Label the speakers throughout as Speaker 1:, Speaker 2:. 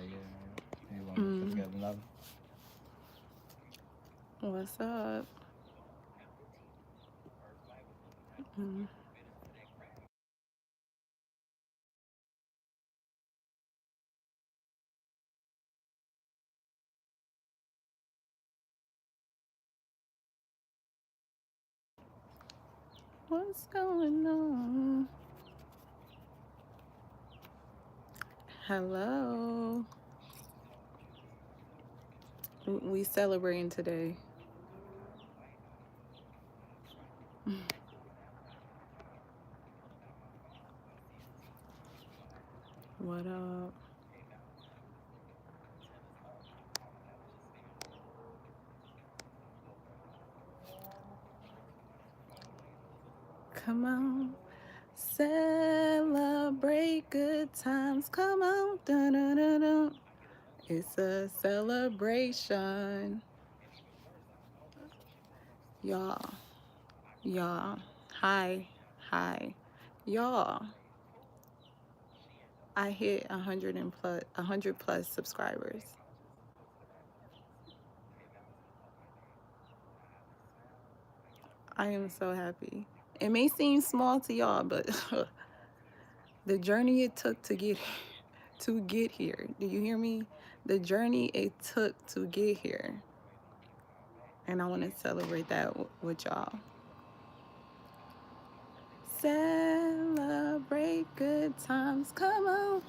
Speaker 1: You want me to get another?
Speaker 2: What's up? What's going on? Hello. We celebrating today. What up? Come on. Celebrate good times. Come on. Dun, dun, dun, dun. It's a celebration. Y'all. Y'all. Hi. Hi. Y'all. I hit 100 plus subscribers. I am so happy. It may seem small to y'all, but the journey it took to get here. Do you hear me? The journey it took to get here. And I want to celebrate that with y'all. Celebrate good times. Come on.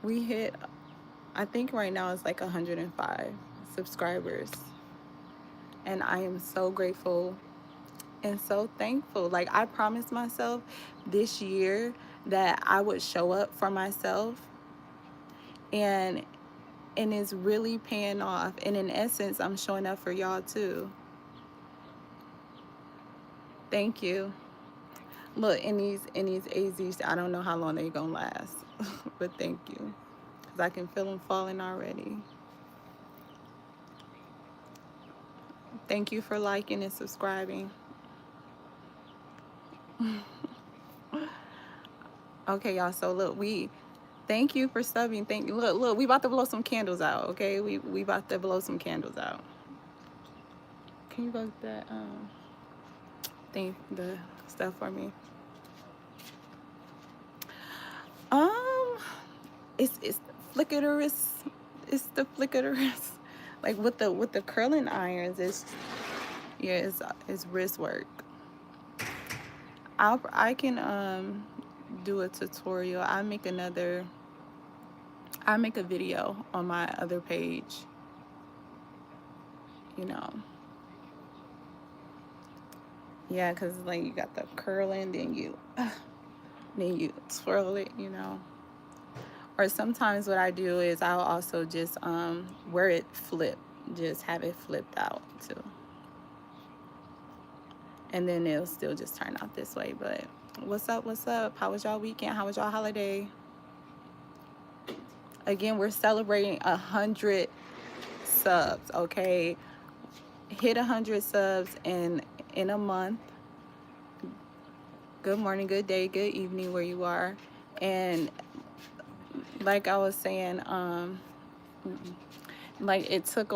Speaker 2: We hit, I think right now it's like 105 subscribers. And I am so grateful and so thankful. Like, I promised myself this year that I would show up for myself, and it's really paying off. And in essence, I'm showing up for y'all too. Thank you. Look, in these AZs, I don't know how long they're gonna last, but thank you, because I can feel them falling already. Thank you for liking and subscribing. Okay, y'all, so look, thank you for subbing. Thank you. Look, we about to blow some candles out, okay? We about to blow some candles out. Can you go get that the stuff for me? It's flickerous. It's the flickerous. Like with the curling irons, it's wrist work. I can do a tutorial. I make a video on my other page. You know. Yeah, cause like you got the curling, then you twirl it, you know. Or sometimes what I do is I'll also just wear it flip, just have it flipped out too. And then it'll still just turn out this way. But what's up? What's up? How was y'all weekend? How was y'all holiday? Again, we're celebrating 100 subs, okay? Hit 100 subs in a month. Good morning, good day, good evening where you are. And like I was saying, like it took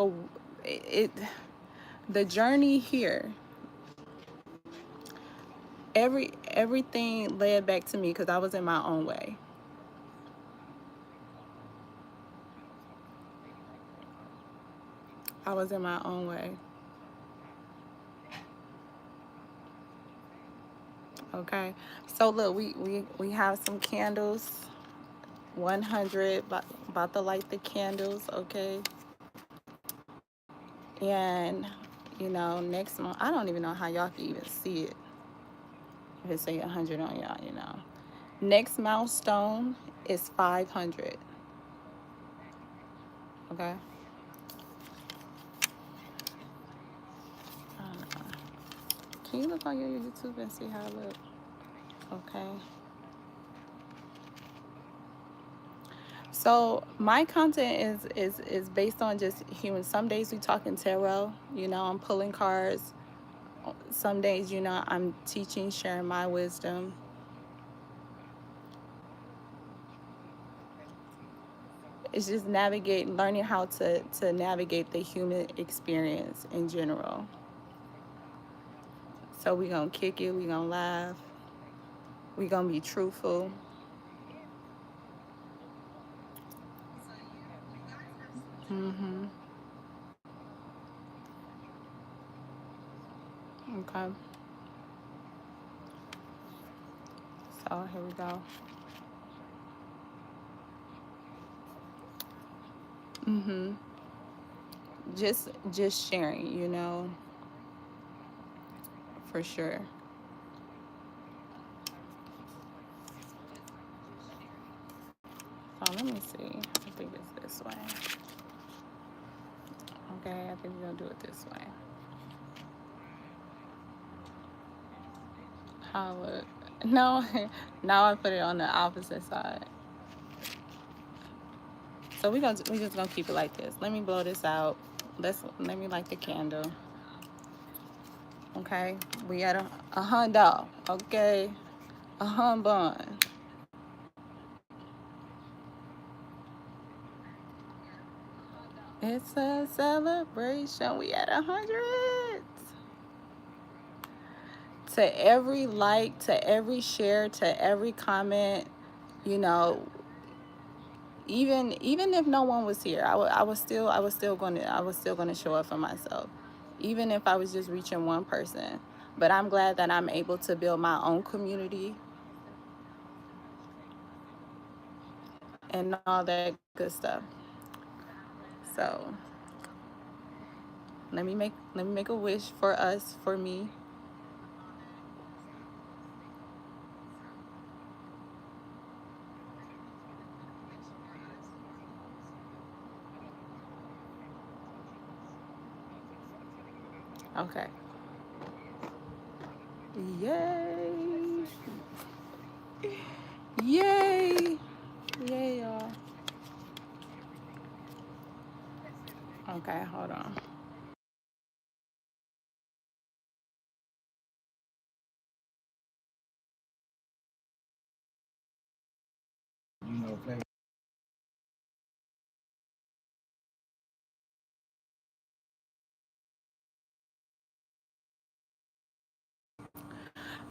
Speaker 2: the journey here, everything led back to me because I was in my own way. I was in my own way. Okay, so look, we have some candles. 100, about to light the candles, okay? And you know, next month, I don't even know how y'all can even see it if it say 100 on y'all, you know. Next milestone is 500. Okay. Can you look on your YouTube and see how it looks? Okay. So my content is based on just human. Some days we talking tarot, you know, I'm pulling cards. Some days, you know, I'm teaching, sharing my wisdom. It's just learning how to navigate the human experience in general. So we gonna kick it, we gonna laugh, we gonna be truthful. Mm-hmm. Okay. So here we go. Mm-hmm. Just sharing, for sure. So let me see. I think it's this way. Okay, I think we're gonna do it this way. How would no now I put it on the opposite side. So we just gonna keep it like this. Let me blow this out. Let me light the candle. Okay, we at a hundo. Okay, a hun bun. It's a celebration. We at 100. To every like, to every share, to every comment, you know, even if no one was here, I was still gonna show up for myself, even if I was just reaching one person. But I'm glad that I'm able to build my own community and all that good stuff. So let me make a wish for us, for me. Okay. Yay! Yay! Yay, y'all. Okay, hold on.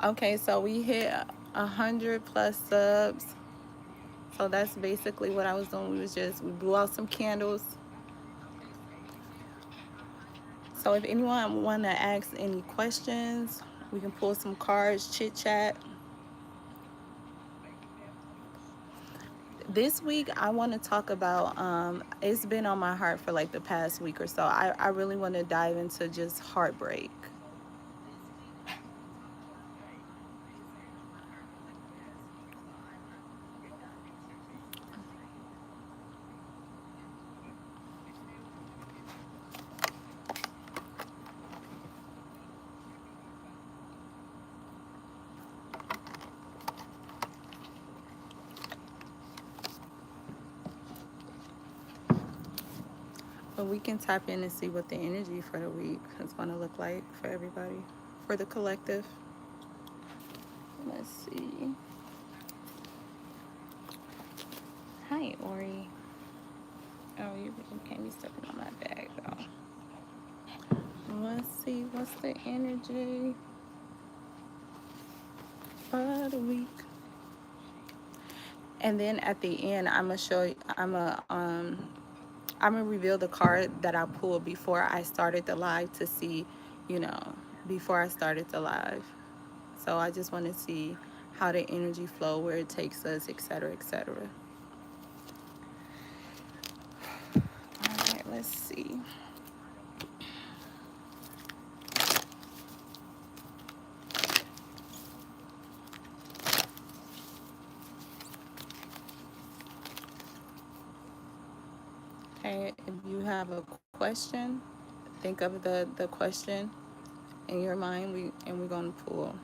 Speaker 2: Okay, so we hit 100+ subs. So that's basically what I was doing. We blew out some candles. So if anyone want to ask any questions, we can pull some cards, chit chat. This week I want to talk about. It's been on my heart for like the past week or so. I really want to dive into just heartbreak. But we can tap in and see what the energy for the week is going to look like for everybody, for the collective. Let's see. Hi, Ori. Oh, you can't be stepping on my bag, though. Let's see what's the energy for the week. And then at the end, I'm gonna show you. I'm gonna reveal the card that I pulled before I started the live to see, you know, before I started the live. So I just want to see how the energy flow, where it takes us, etc., etc. All right, let's see. Okay, if you have a question, think of the question in your mind. We're gonna pull.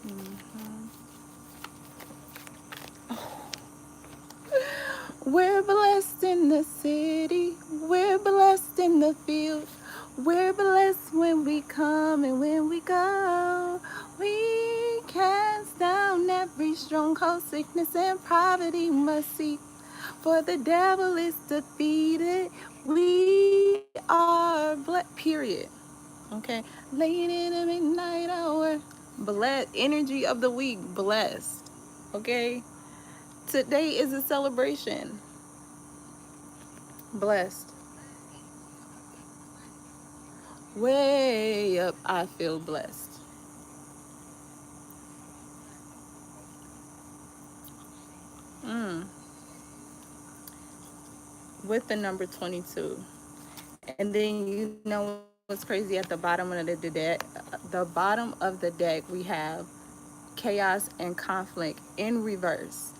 Speaker 2: Mm-hmm. We're blessed in the city. We're blessed in the field. We're blessed when we come and when we go. We cast down every stronghold, sickness and poverty must cease. For the devil is defeated. We are blessed. Period. Okay. Late in the midnight hour. Blessed. Energy of the week. Blessed. Okay. Today is a celebration. Blessed. Way up, I feel blessed. Mm. With the number 22. And then you know what's crazy at the bottom of the bottom of the deck we have chaos and conflict in reverse.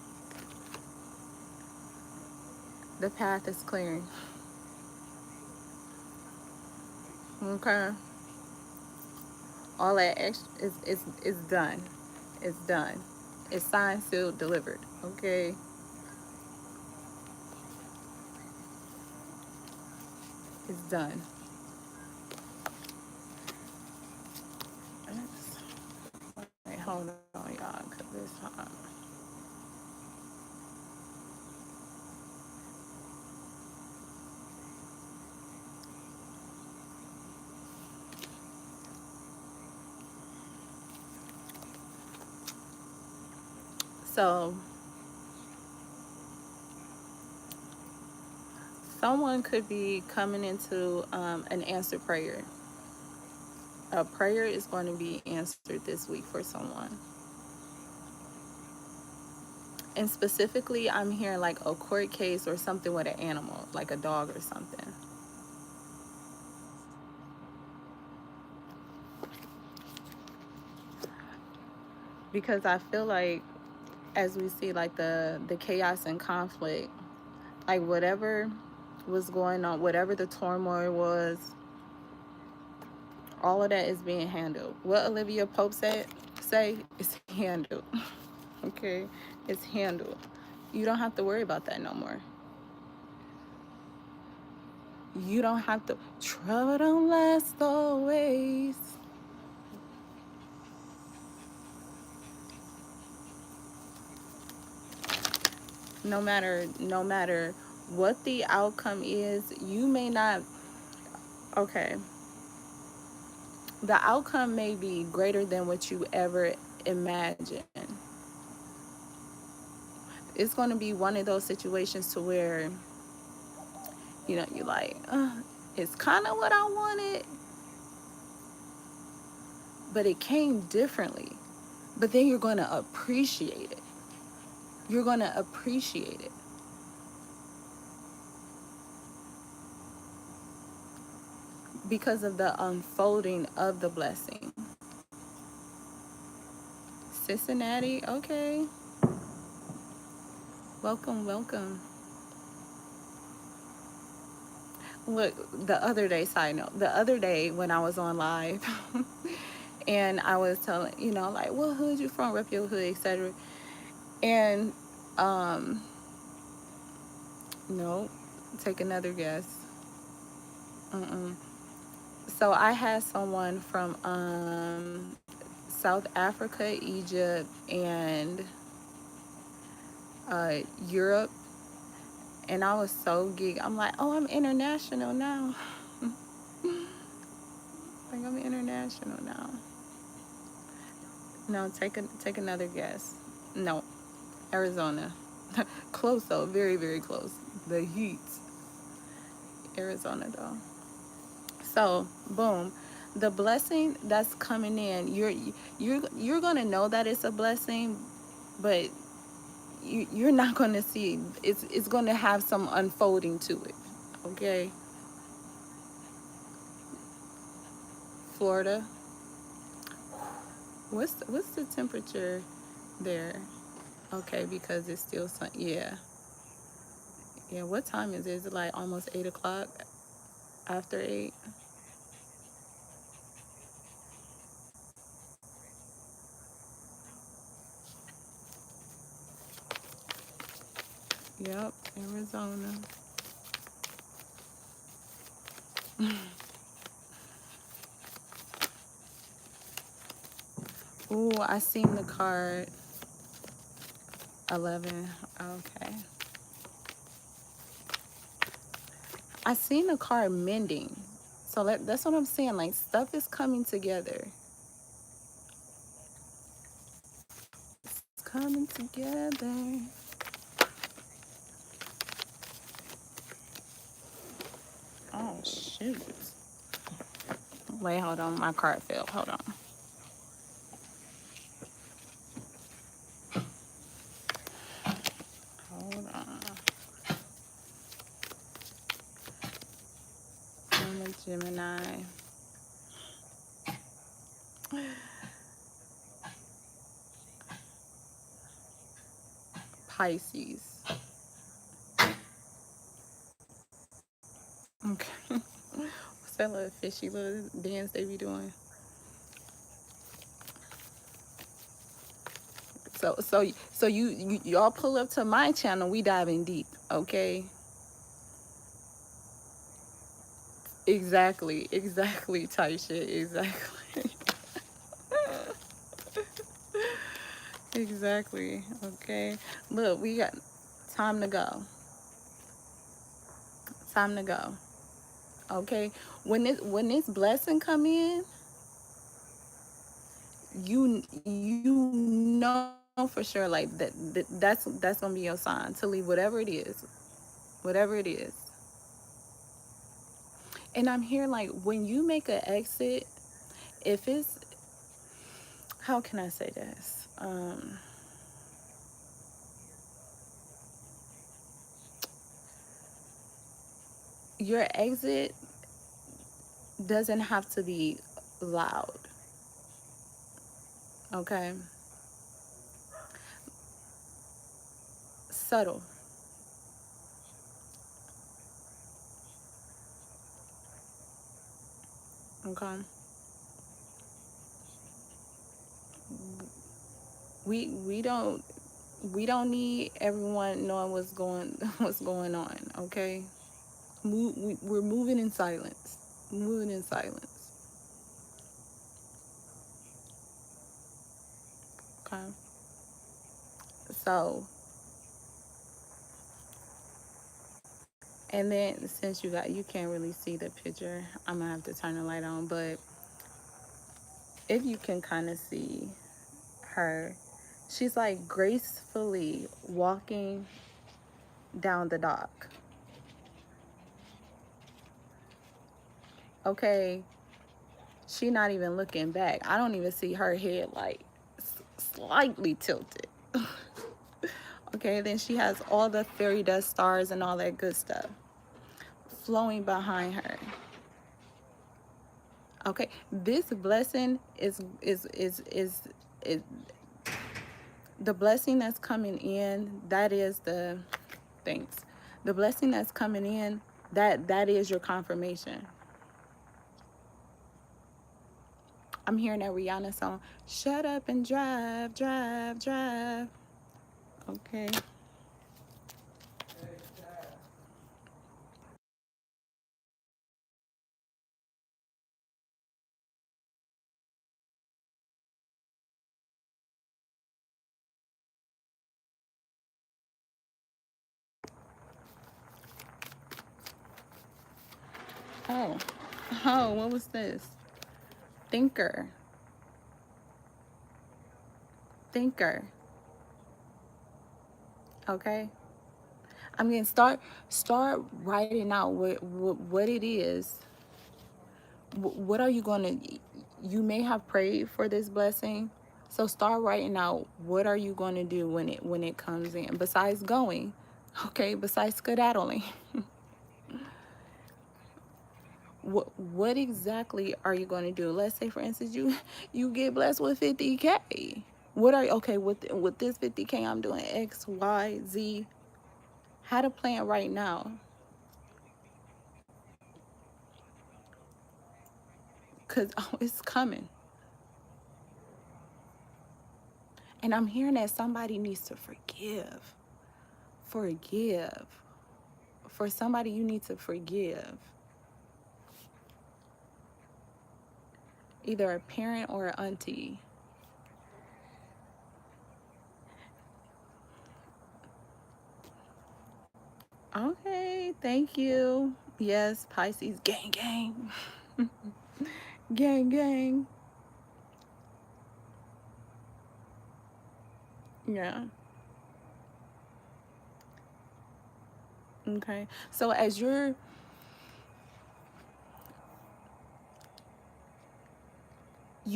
Speaker 2: The path is clearing. Okay. All that extra is done. It's done. It's signed, sealed, delivered. Okay. It's done. Wait, hold on, y'all, because this time. So, someone could be coming into an answered prayer. A prayer is going to be answered this week for someone. And specifically, I'm hearing like a court case or something with an animal, like a dog or something. Because I feel like, as we see, like the chaos and conflict, like whatever was going on, whatever the turmoil was, all of that is being handled. What Olivia Pope say is handled. Okay, it's handled. You don't have to worry about that no more. You don't have to. Trouble don't last always. No matter what the outcome is, you may not. Okay, the outcome may be greater than what you ever imagined. It's going to be one of those situations to where you're like, it's kind of what I wanted, but it came differently. But then you're going to appreciate it. You're going to appreciate it because of the unfolding of the blessing. Cincinnati, okay. Welcome, welcome. Look, the other day, side note, the other day when I was on live and I was telling, like, what hood you from, rep your hood, etc. And, no, take another guess. Mm-mm. So I had someone from South Africa, Egypt, and Europe, and I was so geeked. I'm like, oh, I'm international now. Like, I'm international now. No, take another guess. No, Arizona. Close though, very very close. The heat. Arizona though. So boom, the blessing that's coming in. You're gonna know that it's a blessing, but you're not gonna see. It's gonna have some unfolding to it. Okay, Florida. What's the temperature there? Okay, because it's still sun. Yeah, yeah. What time is it? Is it like almost 8 o'clock? After 8? Yep, Arizona. Ooh, I seen the card 11. Okay. I seen the card mending. So that's what I'm saying. Like, stuff is coming together. It's coming together. Oh, shoot. Wait, hold on. My card fell. Hold on. Hold on. I'm a Gemini. Pisces. Okay. What's that little fishy little dance they be doing? So y'all pull up to my channel. We diving deep, okay? Exactly, type shit. Exactly. Exactly. Okay. Look, we got time to go. Time to go. Okay. When this blessing come in, you know for sure like that's gonna be your sign to leave whatever it is, whatever it is. And I'm here like when you make an exit, if it's, how can I say this? Your exit doesn't have to be loud, okay? Subtle, okay? We don't need everyone knowing what's going on, okay? We're moving in silence, moving in silence, okay? So, and then since you can't really see the picture, I'm gonna have to turn the light on, but if you can kind of see her, she's like gracefully walking down the dock, okay? She not even looking back. I don't even see her head like slightly tilted. Okay, then she has all the fairy dust stars and all that good stuff flowing behind her. Okay, this blessing is the blessing that's coming in. That is the thanks. The blessing that's coming in. That is your confirmation. I'm hearing that Rihanna song. Shut up and drive, drive, drive. Okay. Oh, oh, what was this? Thinker, thinker. Okay. I mean, start writing out what it is. What are you gonna? You may have prayed for this blessing, so start writing out what are you going to do when it comes in. Besides going, okay. Besides skedaddling, what exactly are you going to do? Let's say, for instance, you get blessed with 50K. What are you okay with this 50K? I'm doing X, Y, Z. How to plan right now, cause oh, it's coming. And I'm hearing that somebody needs to forgive. Forgive. For somebody, you need to forgive. Either a parent or an auntie. Okay, thank you. Yes, Pisces, gang, gang. Gang, gang. Yeah. Okay. So as you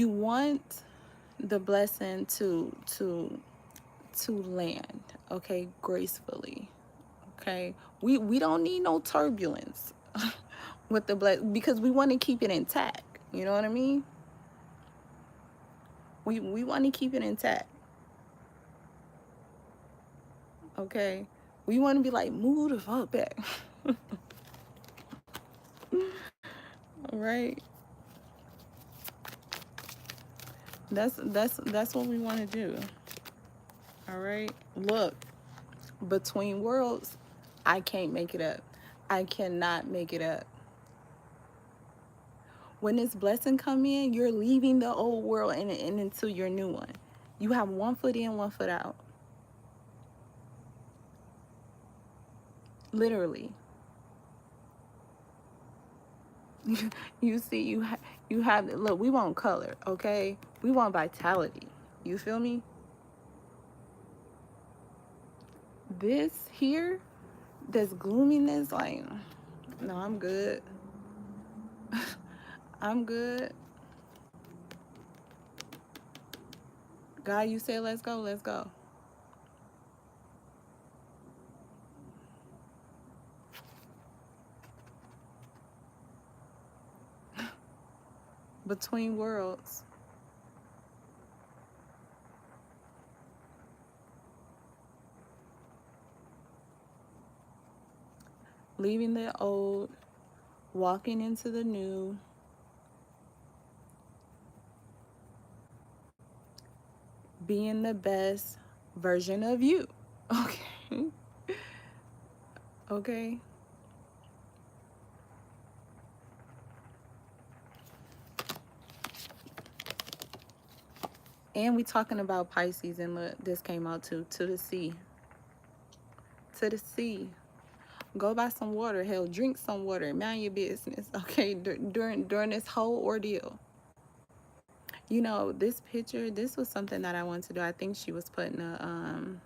Speaker 2: want the blessing to land, okay, gracefully. Okay. We don't need no turbulence with the because we want to keep it intact. You know what I mean? We want to keep it intact. Okay. We want to be like, move the fuck back. Right? That's what we want to do. All right. Look, between worlds, I can't make it up. I cannot make it up. When this blessing come in, you're leaving the old world and into your new one. You have one foot in, one foot out. Literally. You see, you have, look, we want color, okay? We want vitality. You feel me? This here, this gloominess, like, no, I'm good. I'm good. God, you said let's go, let's go. Between worlds. Leaving the old, walking into the new. Being the best version of you. Okay. Okay. And we talking about Pisces, and look, this came out too. To the sea. To the sea. Go buy some water. Hell, drink some water. Mind your business. Okay. During this whole ordeal. You know, this picture, this was something that I wanted to do. I think she was putting a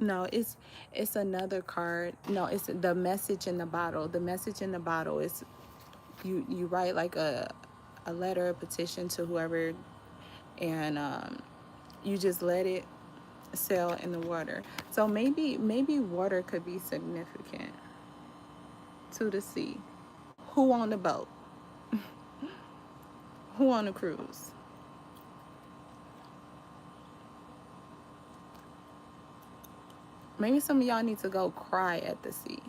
Speaker 2: no, it's another card. No, it's the message in the bottle. The message in the bottle is you write like a letter, a petition to whoever, and you just let it sail in the water. So maybe water could be significant to the sea. Who on the boat? Who on the cruise? Maybe some of y'all need to go cry at the sea.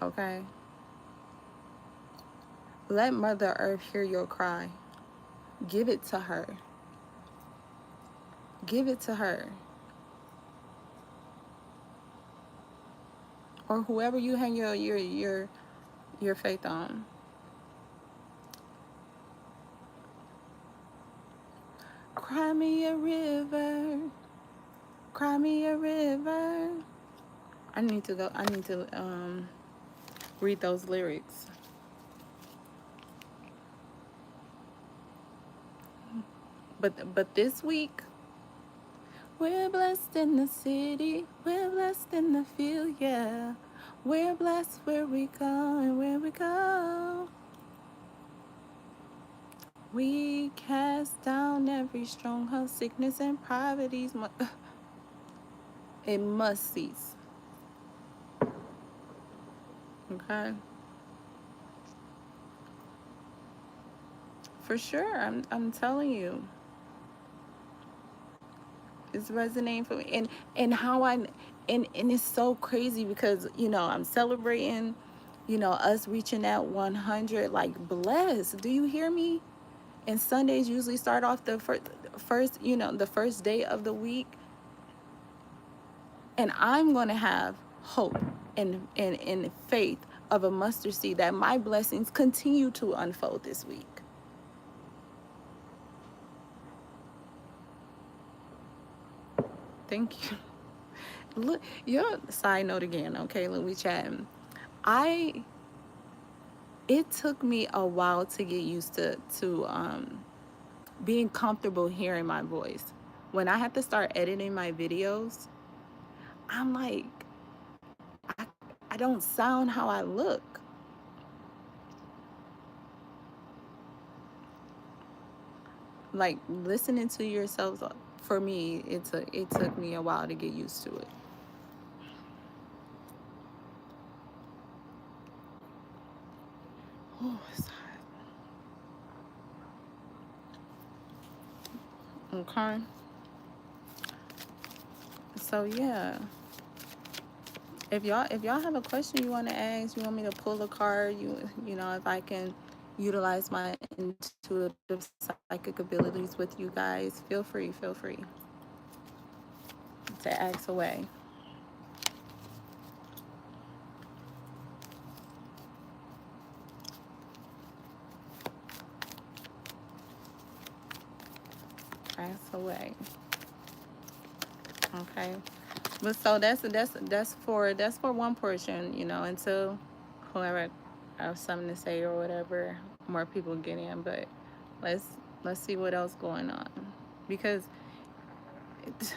Speaker 2: Okay? Let Mother Earth hear your cry. Give it to her. Give it to her. Or whoever you hang your faith on. Cry me a river. Cry me a river. I need to read those lyrics. But this week, we're blessed in the city, we're blessed in the field, yeah. We're blessed where we go and where we go. We cast down every stronghold, sickness and poverty. It must cease. Okay? For sure, I'm telling you. It's resonating for me. And how and it's so crazy because, you know, I'm celebrating, you know, us reaching that 100, like, blessed. Do you hear me? And Sundays usually start off the first, you know, the first day of the week. And I'm going to have hope and faith of a mustard seed that my blessings continue to unfold this week. Thank you. look, your side note again, okay? Look, we chatting. It took me a while to get used to being comfortable hearing my voice. When I had to start editing my videos, I'm like, I, I don't sound how I look. Like listening to yourselves, for me, it took me a while to get used to it. Oh, it's hot. Okay. So yeah, if y'all have a question you want to ask, you want me to pull a card, you know, if I can utilize my intuitive psychic abilities with you guys, feel free to ask away. Ask away. Okay. But so that's for one portion, you know, until whoever have something to say or whatever, more people get in. But let's let's see what else going on, because it,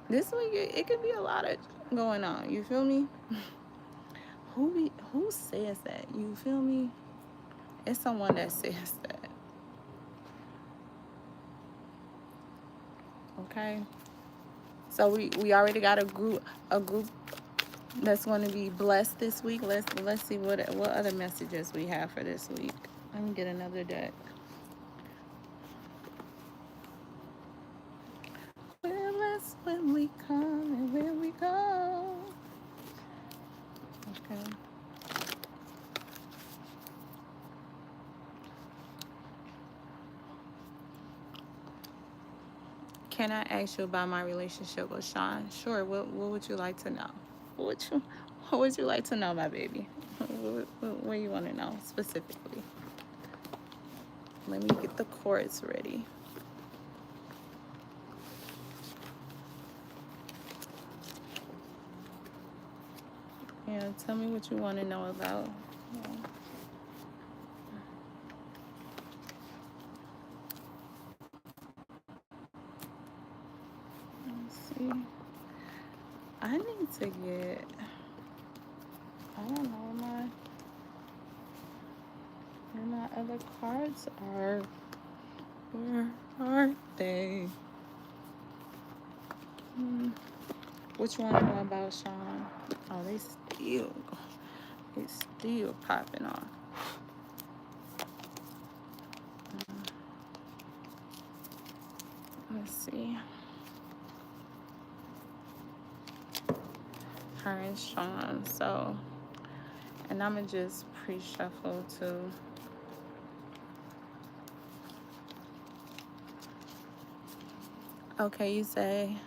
Speaker 2: this week it could be a lot of going on. You feel me? Who says that? You feel me? It's someone that says that. Okay. So we already got a group that's going to be blessed this week. Let's see what other messages we have for this week. Let me get another deck. We're blessed when we come and when we go. Okay. Can I ask you about my relationship with Sean? Sure. What would you like to know? What would you like to know, my baby? What do you want to know specifically? Let me get the chords ready. Yeah, tell me what you want to know about. Yeah. Let's see. I need to get. I don't know where my other cards are. Where are they? What you want to know about Sean? Oh, it's still popping off. Let's see. Her and Sean. So, and I'm gonna just pre-shuffle too. Okay, you say.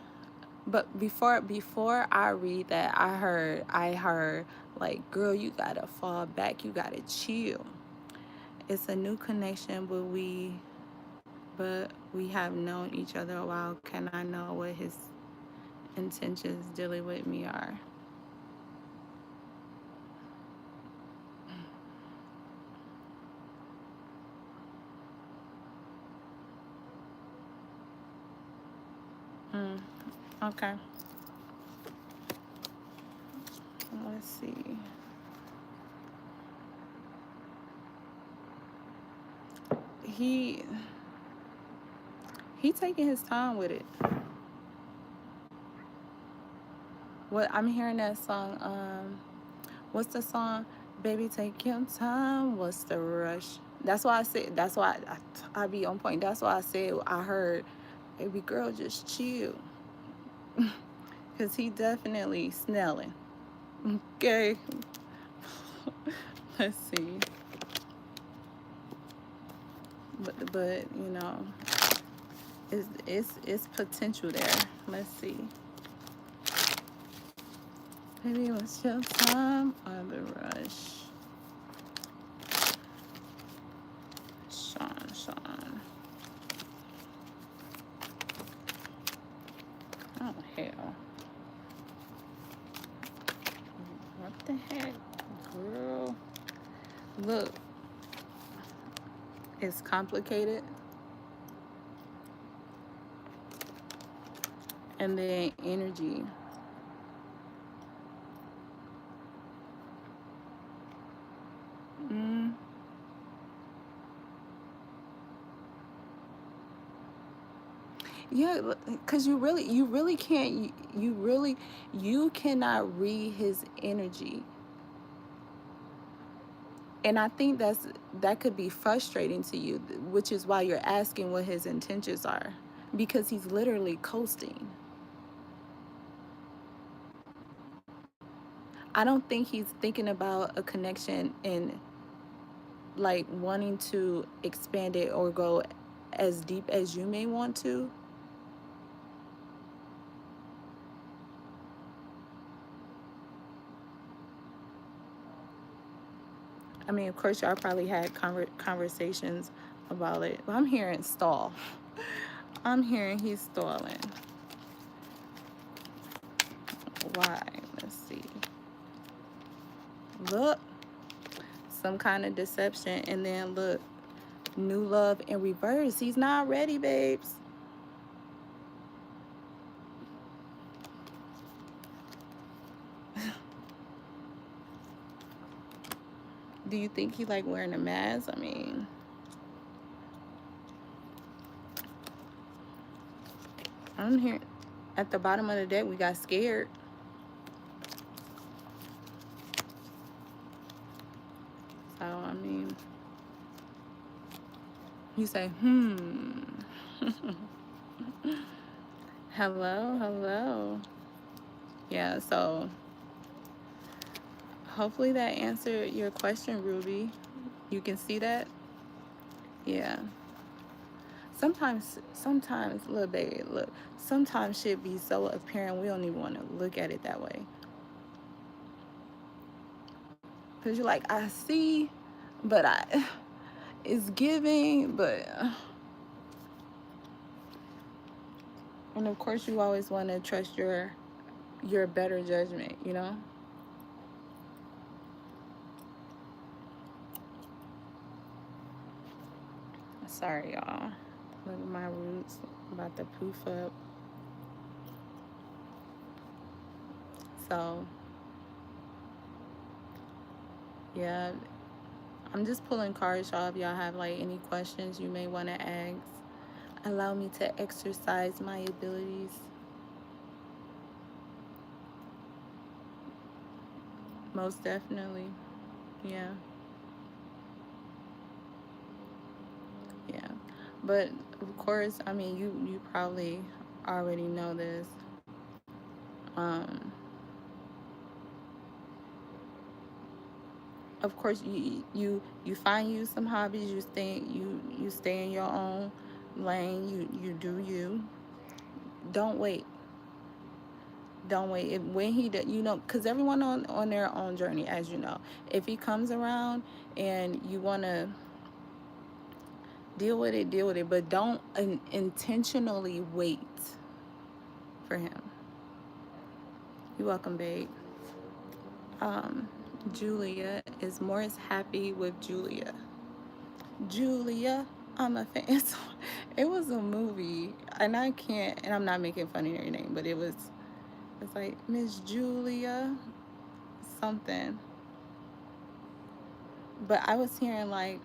Speaker 2: But before I read that, I heard like, girl, you gotta fall back, you gotta chill. It's a new connection, but we have known each other a while. Can I know what his intentions dealing with me are? Okay. Let's see. He taking his time with it. What I'm hearing that song, what's the song? Baby, take your time. What's the rush? That's why I said. That's why I be on point. That's why I said I heard, baby girl, just chill, cause he definitely snelling. Okay. Let's see. But you know, it's potential there. Let's see. Maybe what's your time or the rush? Sean. Oh hell. The heck, girl? Look, it's complicated. And then energy. Mm. Yeah, because you really can't, you cannot read his energy. And I think that could be frustrating to you, which is why you're asking what his intentions are, because he's literally coasting. I don't think he's thinking about a connection and like wanting to expand it or go as deep as you may want to. I mean, of course, y'all probably had conversations about it. But I'm hearing stall. I'm hearing he's stalling. Why? Let's see. Look, some kind of deception, and then look, new love in reverse. He's not ready, babes. Do you think he like wearing a mask? I mean, I'm here at the bottom of the deck. We got scared. So I mean, you say, hello, hello. Yeah. So hopefully that answered your question, Ruby. You can see that. Yeah. Sometimes, little baby, look, sometimes shit be so apparent we don't even want to look at it that way. Because you're like, I see, but it's giving, but. And of course, you always want to trust your better judgment, you know? Sorry, y'all. Look at my roots. I'm about to poof up. So, yeah. I'm just pulling cards, y'all. If y'all have like any questions you may want to ask, allow me to exercise my abilities. Most definitely. Yeah. Yeah. But of course, I mean, you probably already know this. Um, of course, you find you some hobbies. You stay in your own lane. You do you. Don't wait. Don't wait. When he, you know, because everyone on their own journey, as you know. If he comes around and you want to deal with it, but don't intentionally wait for him. You're welcome, babe. Julia is more is happy with Julia. Julia, I'm a fan. So, it was a movie, and I can't, and I'm not making fun of your name, but it's like Miss Julia something. But I was hearing like,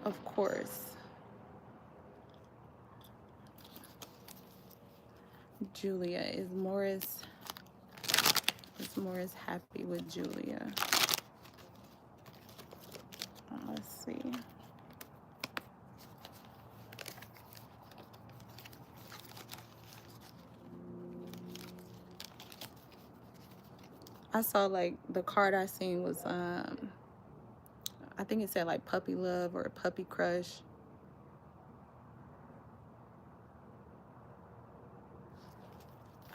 Speaker 2: of course, Julia is Morris happy with Julia. Let's see. I saw like the card I seen was I think it said like puppy love or puppy crush.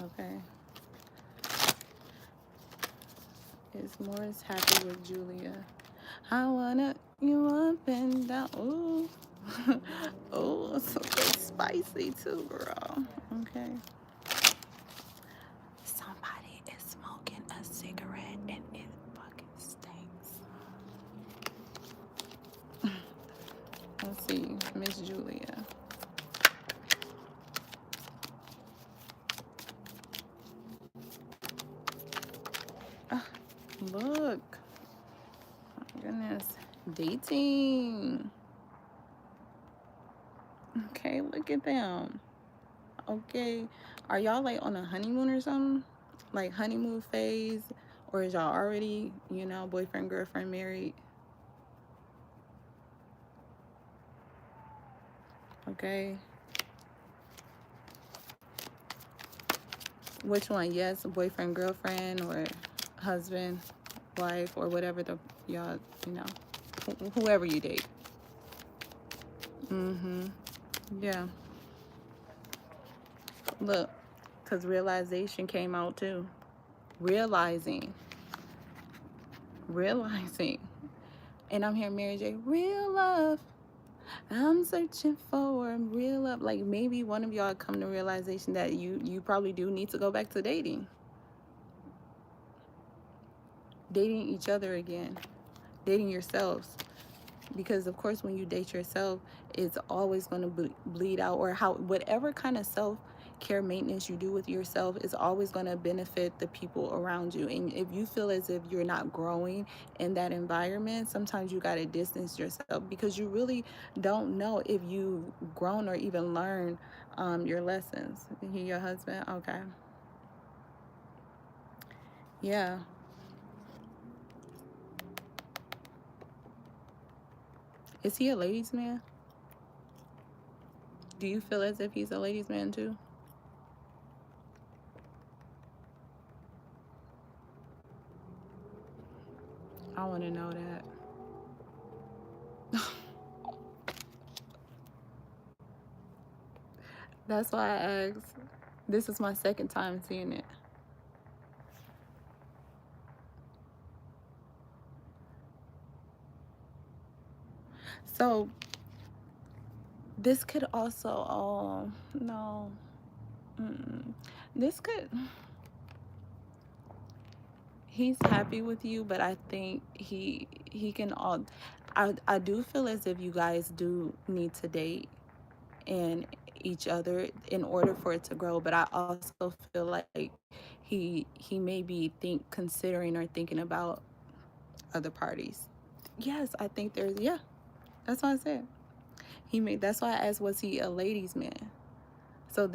Speaker 2: Okay. Is Morris happy with Julia? I wanna you up and down. Ooh. Oh, something spicy too, girl. Okay. Somebody is smoking a cigarette and it's Look. Oh my goodness. Dating. Okay, look at them. Okay. Are y'all like on a honeymoon or something? Like honeymoon phase? Or is y'all already, you know, boyfriend, girlfriend, married? Okay. Which one? Yes, boyfriend, girlfriend, or husband, wife, or whatever the y'all, you know, whoever you date. Mm-hmm. Yeah. Look, because realization came out too. Realizing. And I'm here, Mary J. Real love. I'm searching for real love. Like maybe one of y'all come to realization that you probably do need to go back to dating each other again, dating yourselves. Because of course when you date yourself, it's always going to bleed out, or how whatever kind of self-care maintenance you do with yourself is always going to benefit the people around you. And if you feel as if you're not growing in that environment, sometimes you got to distance yourself, because you really don't know if you've grown or even learned your lessons. He your husband? Okay. Yeah. Is he a ladies man? Do you feel as if he's a ladies man too? I want to know that. That's why I asked. This is my second time seeing it. So this could also, oh no, this could. He's happy with you, but I think he can all. I do feel as if you guys do need to date and each other in order for it to grow. But I also feel like he may be considering or thinking about other parties. Yes, I think there's, yeah. That's what I said. That's why I asked, was he a ladies man? So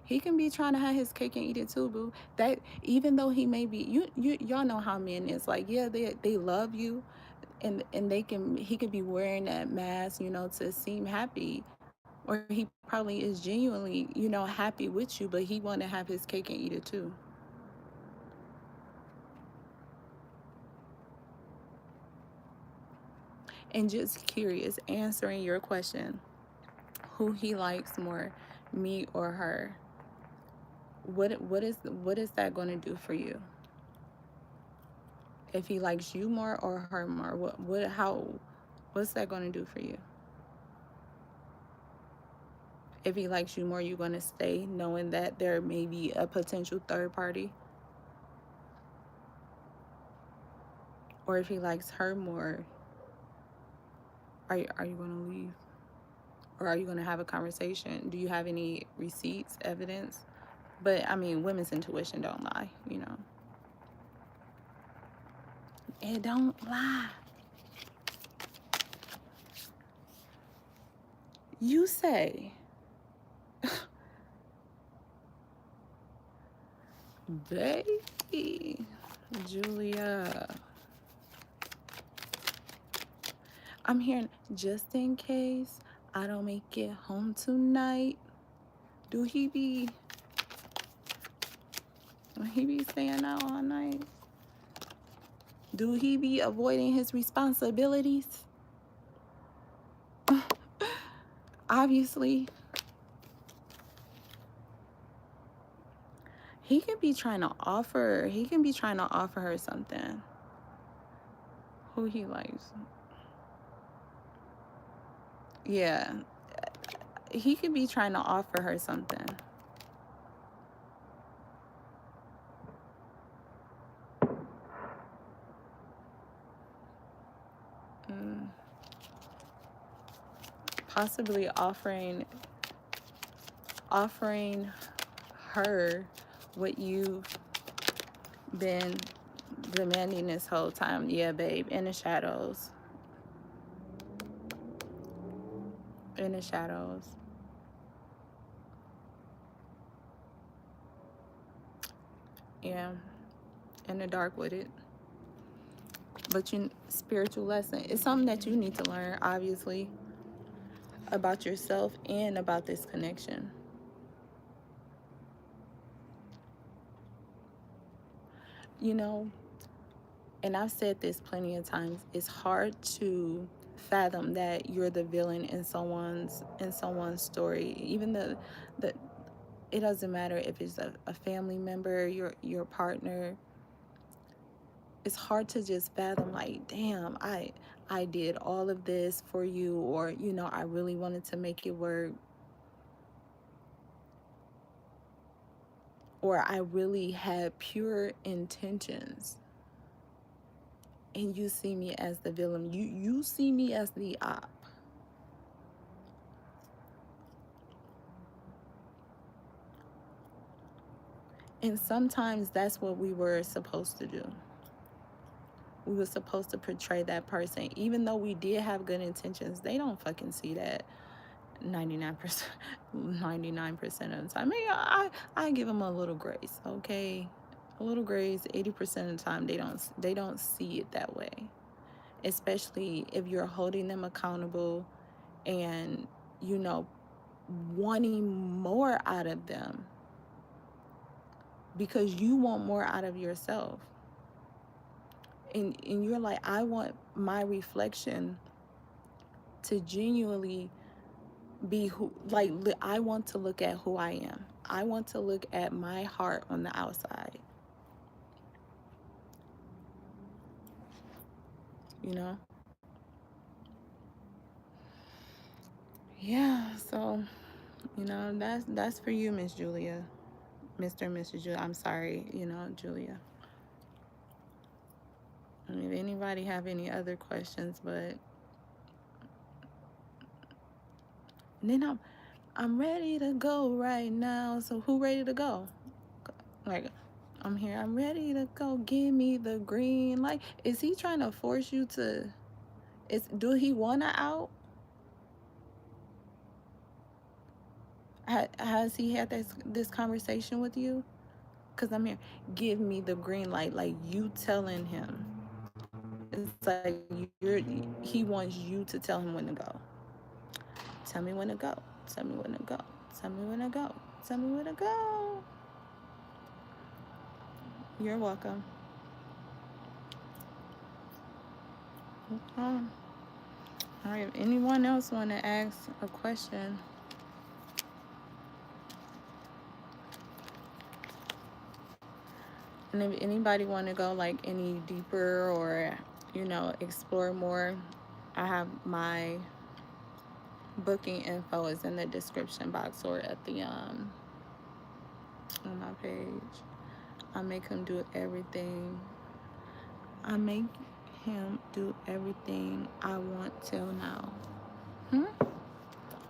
Speaker 2: he can be trying to have his cake and eat it too, boo. That even though he may be, y'all know how men is, like, yeah, they love you, and he could be wearing that mask, you know, to seem happy, or he probably is genuinely, you know, happy with you, but he want to have his cake and eat it too. And just curious, answering your question, who he likes more, me or her? What is that going to do for you? If he likes you more or her more, what's that going to do for you? If he likes you more, you're going to stay knowing that there may be a potential third party? Or if he likes her more, are you going to leave? Or are you going to have a conversation? Do you have any receipts, evidence? But I mean, women's intuition don't lie, you know. It don't lie. You say, baby, Julia, I'm hearing, just in case I don't make it home tonight. Do he be staying out all night? Do he be avoiding his responsibilities? Obviously. He can be trying to offer her something. Who he likes. Yeah. He could be trying to offer her something. Possibly offering her what you've been demanding this whole time. Yeah, babe, in the shadows. In the shadows. Yeah, in the dark with it. But spiritual lesson. It's something that you need to learn, obviously, about yourself and about this connection. You know, and I've said this plenty of times, it's hard to fathom that you're the villain in someone's story. Even the it doesn't matter if it's a family member, your partner. It's hard to just fathom, like, damn, I did all of this for you, or I really wanted to make it work, or I really had pure intentions, and you see me as the villain. You see me as the op. And sometimes that's what we were supposed to do. We were supposed to portray that person, even though we did have good intentions. They don't fucking see that 99%, 99% of the time. Maybe I give them a little grace, okay? A little grace. 80% of the time, they don't see it that way. Especially if you're holding them accountable and wanting more out of them because you want more out of yourself. And you're like, I want my reflection to genuinely be who, like, I want to look at who I am. I want to look at my heart on the outside. You know? Yeah, so, that's for you, Miss Julia. Mr. and Mrs. Julia. I'm sorry, Julia. I mean, if anybody have any other questions, but then I'm ready to go right now. So who ready to go? Like, I'm here. I'm ready to go. Give me the green light. Is he trying to force you to? Do he wanna out? Has he had this conversation with you? Cause I'm here. Give me the green light. Like, you telling him. It's like he wants you to tell him when to go. Tell me when to go. Tell me when to go. Tell me when to go. Tell me when to go. You're welcome. All right. If anyone else want to ask a question? And if anybody want to go like any deeper or, explore more, I have my booking info is in the description box or at the on my page. I make him do everything. I make him do everything I want till now.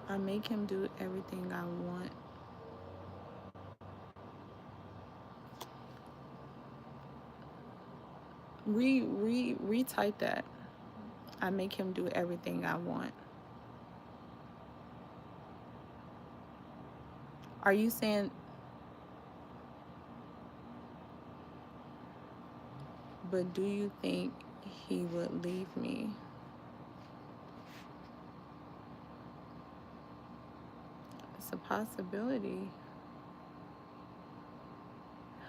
Speaker 2: I make him do everything I want. Retype that. I make him do everything I want. Are you saying, but do you think he would leave me? It's a possibility.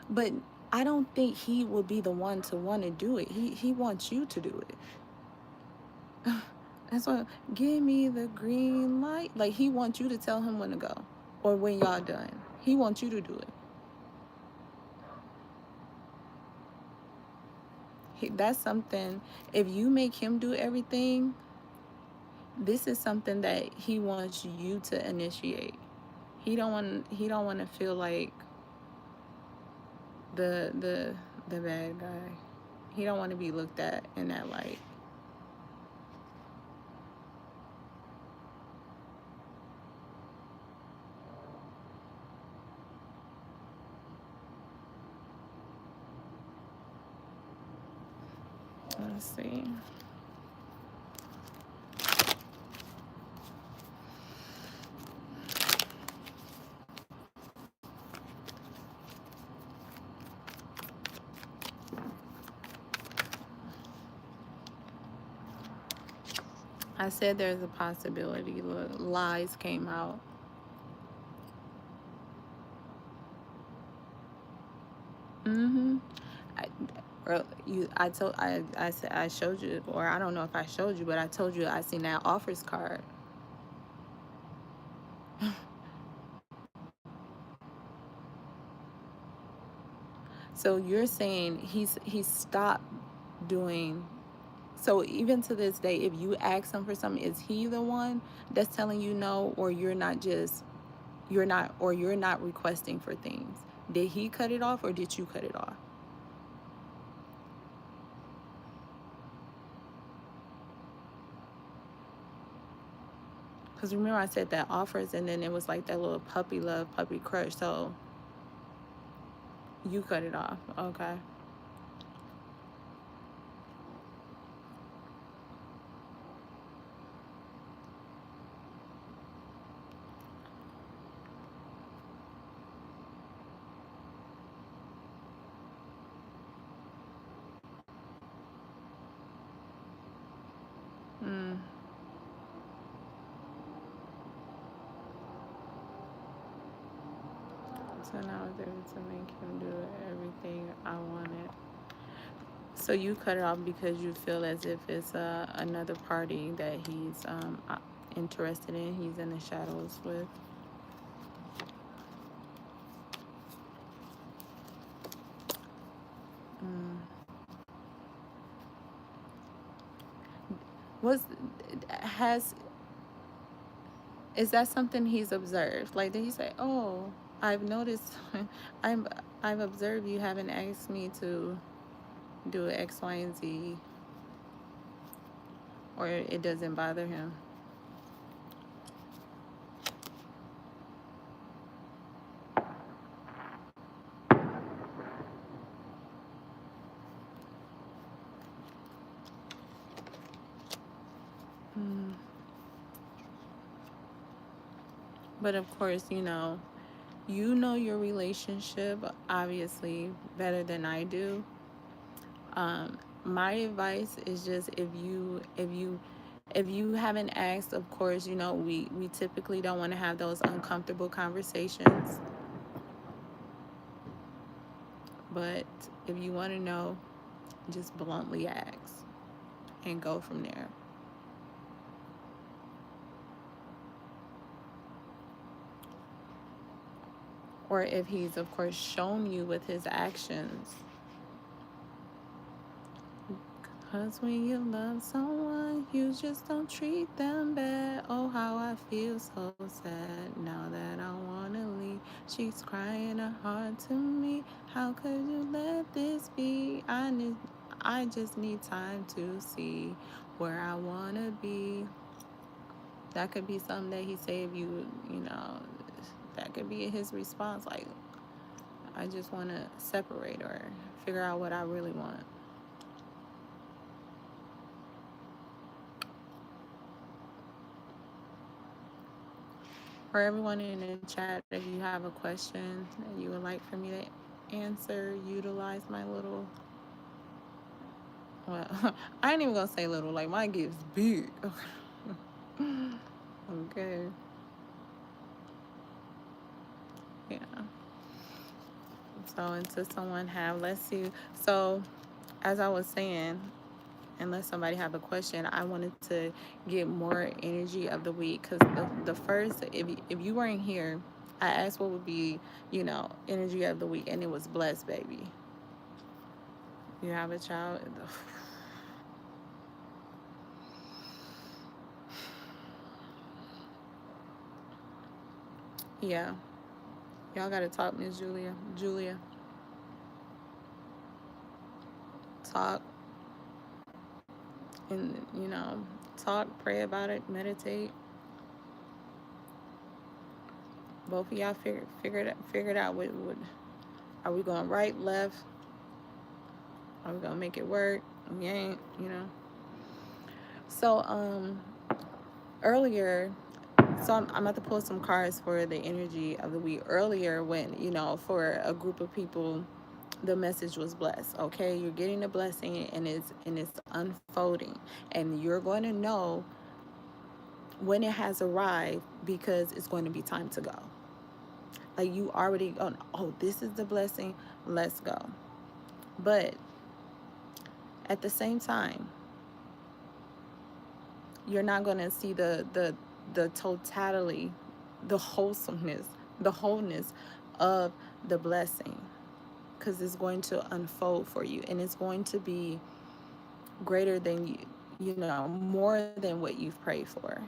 Speaker 2: But I don't think he will be the one to want to do it. He wants you to do it. That's why, give me the green light. Like, he wants you to tell him when to go or when y'all done. He wants you to do it. That's something, if you make him do everything, this is something that he wants you to initiate. He don't want to feel like the bad guy. He don't want to be looked at in that light. Let's see. I said there's a possibility lies came out. Mm-hmm. I showed you, or I don't know if I showed you, but I told you I seen that offers card. So you're saying he's stopped doing. So even to this day, if you ask him for something, is he the one that's telling you no, or you're not requesting for things? Did he cut it off, or did you cut it off? Because remember I said that offers, and then it was like that little puppy love, puppy crush. So you cut it off. Okay. Mm. So now I was able to make him do everything I wanted. So you cut it off because you feel as if it's another party that he's interested in. He's in the shadows with. Mm. Was has Is that something he's observed? Like, did he say, "Oh, I've noticed, I'm I've observed you haven't asked me to do X, Y, and Z," or it doesn't bother him? Mm. But of course, you know your relationship obviously better than I do. My advice is just if you haven't asked, of course, we typically don't want to have those uncomfortable conversations. But if you want to know, just bluntly ask and go from there. Or if he's, of course, shown you with his actions. Because when you love someone, you just don't treat them bad. Oh, how I feel so sad now that I want to leave. She's crying her heart to me. How could you let this be? I just need time to see where I want to be. That could be something that he say if that could be his response. Like, I just want to separate or figure out what I really want. For everyone in the chat, if you have a question that you would like for me to answer, utilize my little, well, I ain't even gonna say little, like my gift's big. Okay. Yeah. So until someone have, let's see. So as I was saying, unless somebody have a question, I wanted to get more energy of the week, because the first, if you weren't here, I asked what would be, energy of the week, and it was blessed, baby. You have a child. Yeah, y'all gotta talk, Miss Julia. Julia, talk, and talk, pray about it, meditate. Both of y'all figure it out. What are we going right, left? Are we gonna make it work? You ain't, you know. So earlier, so I'm about to pull some cards for the energy of the week. Earlier, when, you know, for a group of people, the message was blessed. Okay, you're getting a blessing, and it's unfolding, and you're going to know when it has arrived, because it's going to be time to go. Like, you already, oh, this is the blessing, let's go. But at the same time, you're not going to see the totality, the wholesomeness, the wholeness of the blessing, because it's going to unfold for you, and it's going to be greater than you know, more than what you've prayed for.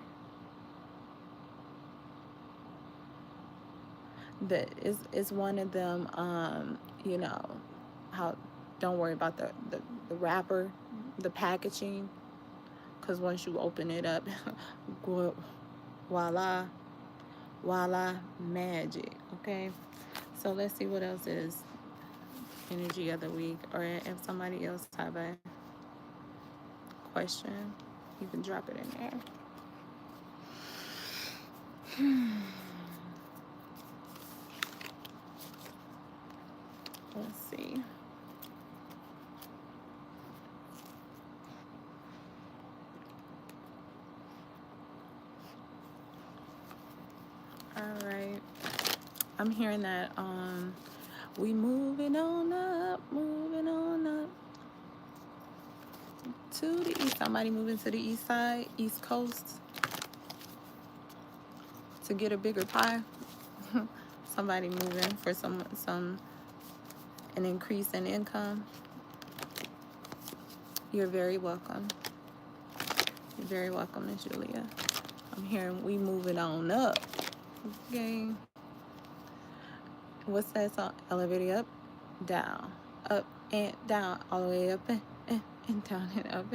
Speaker 2: That is one of them. You know, how, don't worry about the wrapper, the packaging, because once you open it up, voila, voila, magic. Okay, so let's see what else is energy of the week, or if somebody else have a question, you can drop it in there. Let's see. All right. I'm hearing that we moving on up to the east. Somebody moving to the east side, east coast, to get a bigger pie. Somebody moving for some an increase in income. You're very welcome. You're very welcome, Miss Julia. I'm hearing we moving on up. Okay. What's that song? Elevator up, up and down, all the way up and down and up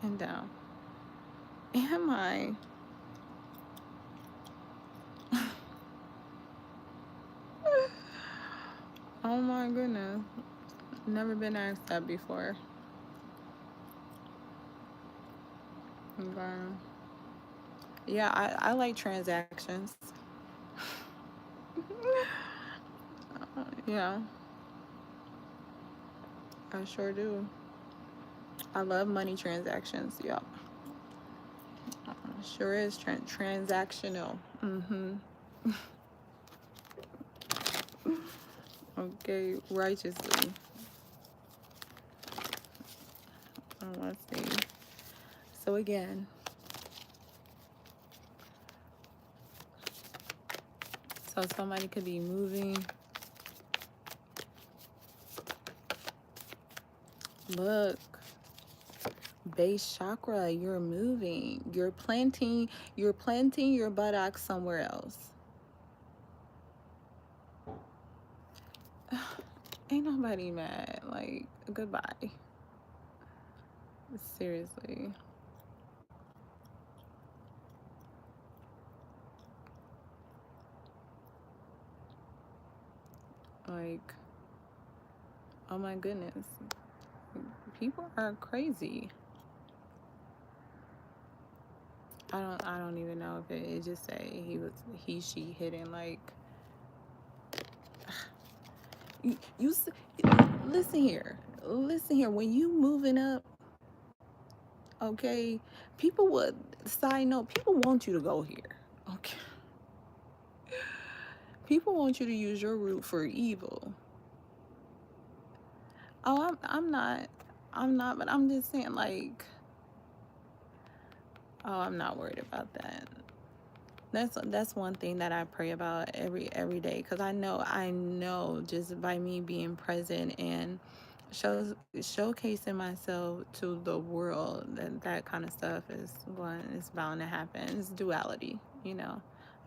Speaker 2: and down. Am I? Oh my goodness. Never been asked that before. Okay. Yeah, I like transactions. Yeah, I sure do. I love money transactions. Yep. Sure is transactional. Okay, righteously. Let's see. So again, so somebody could be moving. Look, base chakra, you're moving. You're planting your buttocks somewhere else. Ain't nobody mad. Like, goodbye. Seriously. Like, oh my goodness. People are crazy. I don't even know if it just say she hidden, like, you listen here. Listen here. When you moving up, okay, people would, side note, people want you to go here. Okay. People want you to use your root for evil. Oh, I'm not, but I'm just saying, like, oh, I'm not worried about that. That's one thing that I pray about every day, because I know just by me being present and showcasing myself to the world, that kind of stuff is bound to happen. It's duality, you know.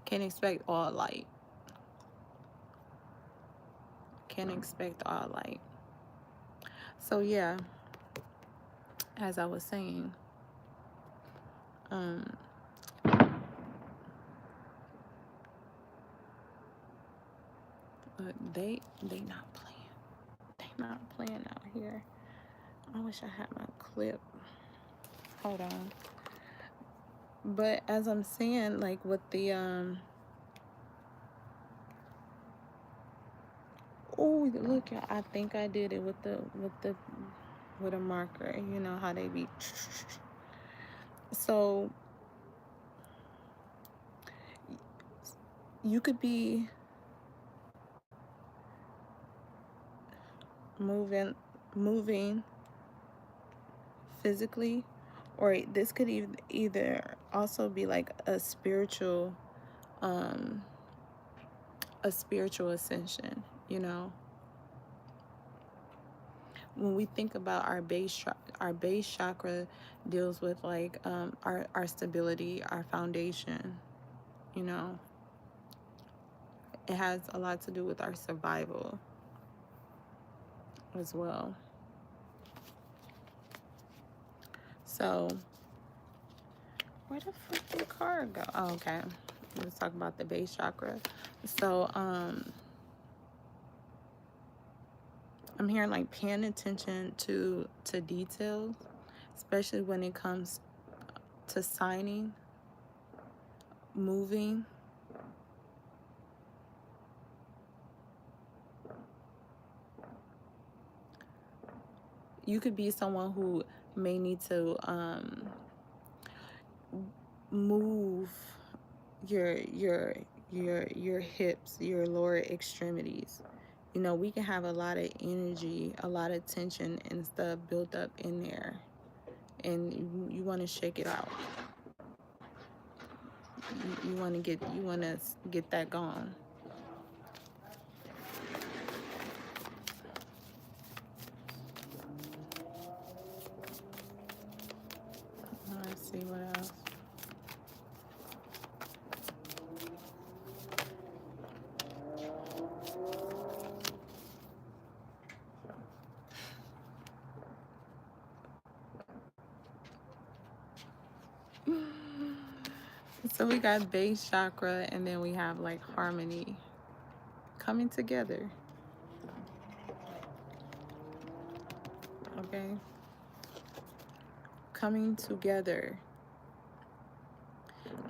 Speaker 2: Can't expect all light. Can't expect all light. So yeah, as I was saying, they not playing. They not playing out here. I wish I had my clip. Hold on. But as I'm saying, like with the oh, look, I think I did it with a marker. You know how they be. So you could be moving physically, or this could either also be like um a spiritual ascension, you know. When we think about our base chakra deals with like our stability, our foundation, you know. It has a lot to do with our survival as well. So where the freaking card go? Oh, okay. Let's talk about the base chakra. So I'm hearing like paying attention to details, especially when it comes to signing, moving. You could be someone who may need to move your hips, your lower extremities. You know, we can have a lot of energy, a lot of tension and stuff built up in there, and you want to shake it out. You want to get that gone. Let's see what else. So we got base chakra, and then we have like harmony coming together. Okay? Coming together.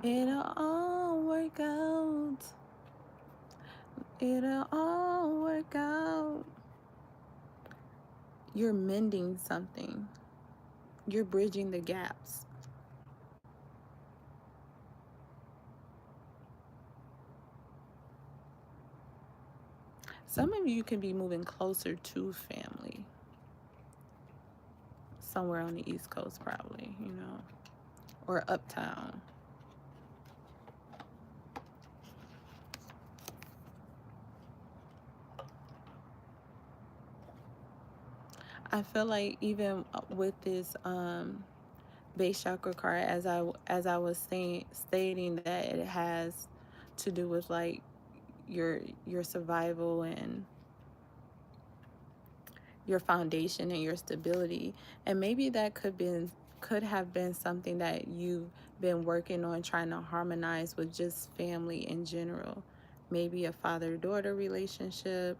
Speaker 2: It'll all work out. It'll all work out. You're mending something. You're bridging the gaps. Some of you can be moving closer to family. Somewhere on the East Coast, probably, you know, or uptown. I feel like even with this base chakra card, as I was stating that it has to do with like your survival and your foundation and your stability, and maybe that could have been something that you've been working on, trying to harmonize with just family in general. Maybe a father-daughter relationship,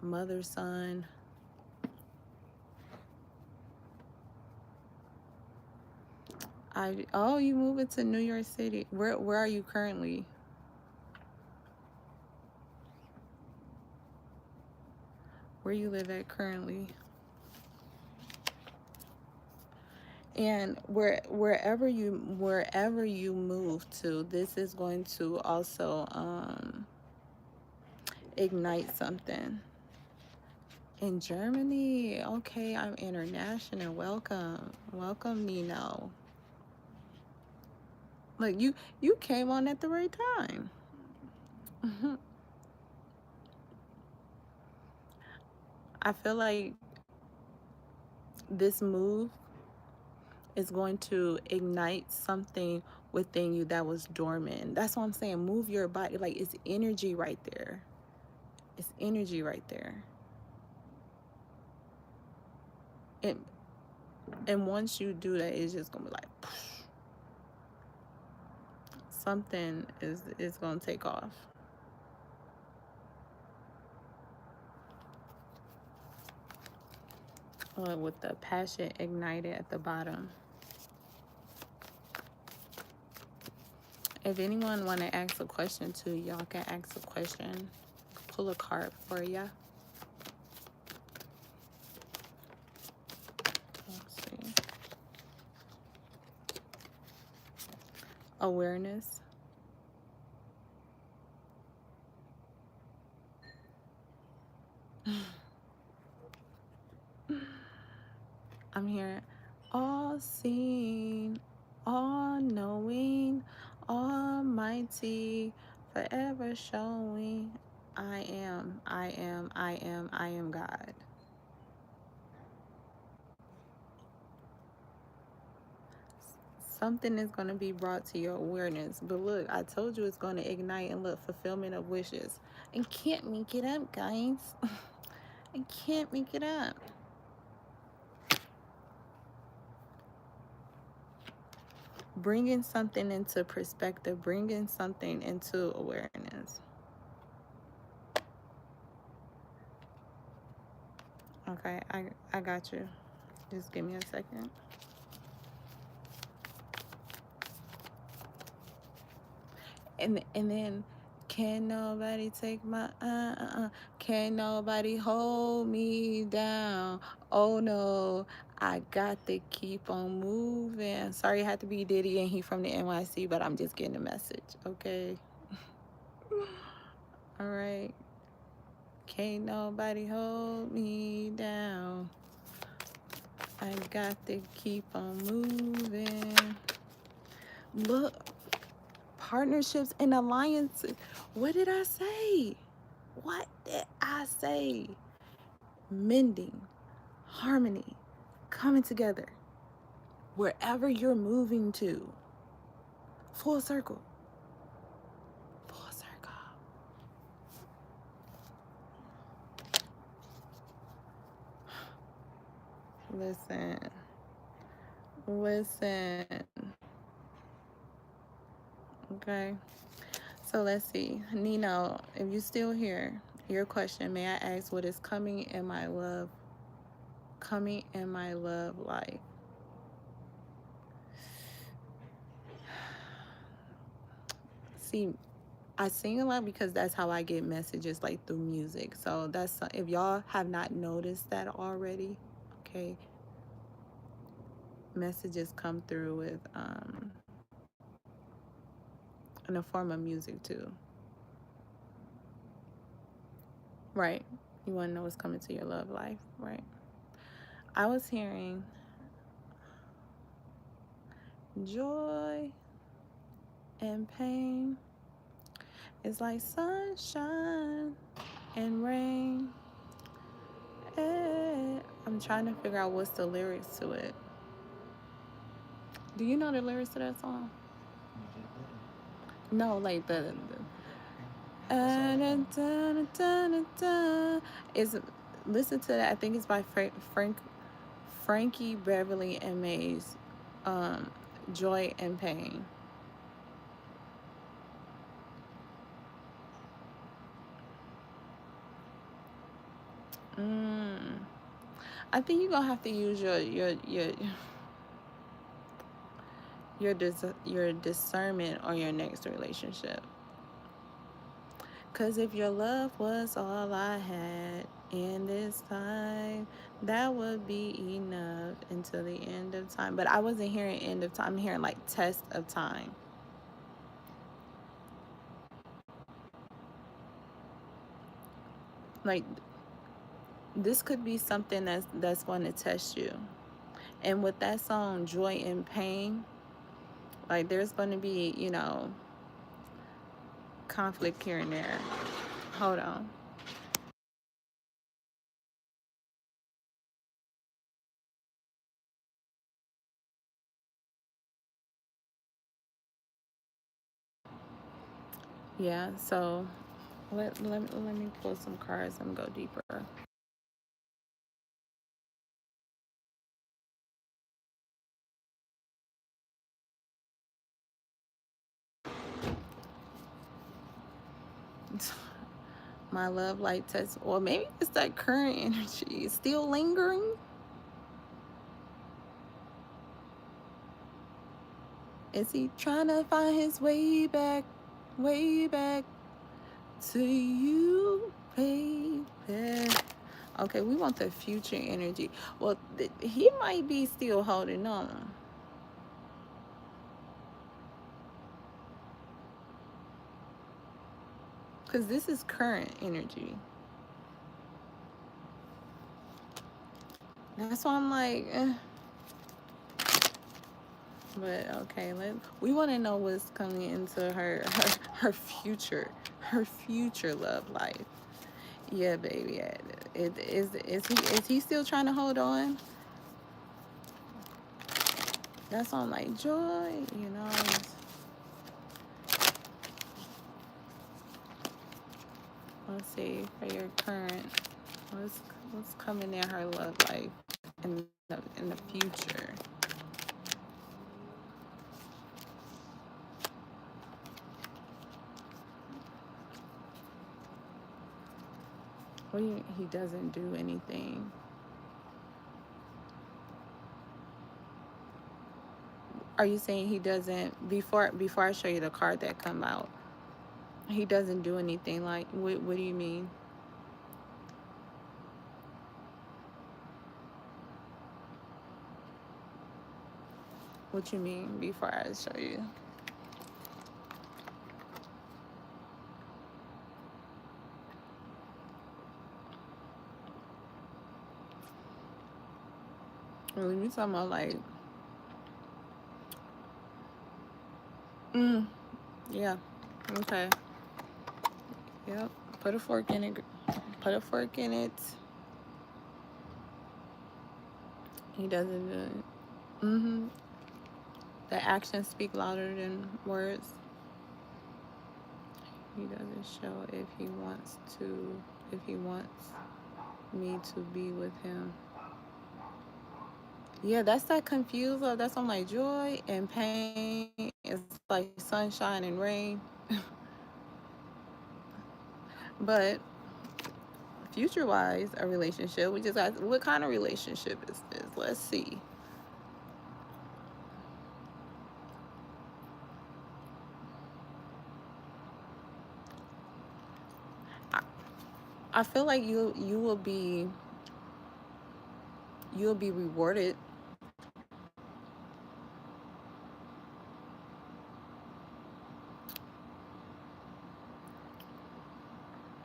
Speaker 2: mother-son. You moving to New York City. Where are you currently? Where you live at currently? And wherever you move to, this is going to also ignite something. In Germany, okay, I'm international. Welcome, Nino. Look, you came on at the right time. I feel like this move is going to ignite something within you that was dormant. That's what I'm saying. Move your body. Like, it's energy right there. It's energy right there. And once you do that, it's just gonna be like something is gonna take off. with the passion ignited at the bottom. If anyone want to ask a question too, y'all can ask a question. Pull a card for ya. Let's see. Awareness. I'm hearing all seeing, all knowing, almighty, forever showing. I am, I am, I am, I am God. Something is going to be brought to your awareness. But look, I told you it's going to ignite and look, fulfillment of wishes. And can't make it up, guys. I can't make it up. Bringing something into perspective, bringing something into awareness. Okay, I got you. Just give me a second. And then, can nobody take my can nobody hold me down? Oh no, I got to keep on moving. Sorry it had to be Diddy and he from the NYC, but I'm just getting the message, okay? All right. Can't nobody hold me down. I got to keep on moving. Look, partnerships and alliances. What did I say? What did I say? Mending, harmony, coming together. Wherever you're moving to. Full circle. Full circle. Listen. Listen. Okay. So let's see. Nino, if you're still here, your question, may I ask what is coming in my love? Coming in my love life. See, I sing a lot because that's how I get messages, like through music. So that's, if y'all have not noticed that already, okay, messages come through with in the form of music too. Right. You want to know what's coming to your love life, right? I was hearing joy and pain. It's like sunshine and rain. I'm trying to figure out what's the lyrics to it. Do you know the lyrics to that song? No, like the is, listen to that. I think it's by Frankie Beverly and Mays. Joy and Pain. I think you're gonna have to use your discernment on your next relationship. Cause if your love was all I had in this time, that would be enough until the end of time. But I wasn't hearing end of time. I'm hearing like test of time. Like, this could be something that's going to test you. And with that song, Joy and Pain, like there's going to be, conflict here and there. Hold on. Yeah, so let me pull some cards and go deeper. My love light test, or maybe it's that current energy is still lingering. Is he trying to find his way back to you, baby? Okay, we want the future energy. Well, he might be still holding on. Because this is current energy. That's why I'm like, But okay, we want to know what's coming into her future love life. Yeah, baby. Is he still trying to hold on? That's on like joy, you know. Let's see for your current. What's coming in her love life in the future? What do you, he doesn't do anything? Are you saying he doesn't before I show you the card that come out? He doesn't do anything. Like what do you mean? What you mean before I show you? When you talking about like, mm, yeah, okay, yep. Put a fork in it. Put a fork in it. He doesn't do it. The actions speak louder than words. He doesn't show if he wants me to be with him. Yeah, that's that confused love. That's on like joy and pain. It's like sunshine and rain. But future wise, a relationship. We just asked, what kind of relationship is this? Let's see. I, I feel like you'll be rewarded.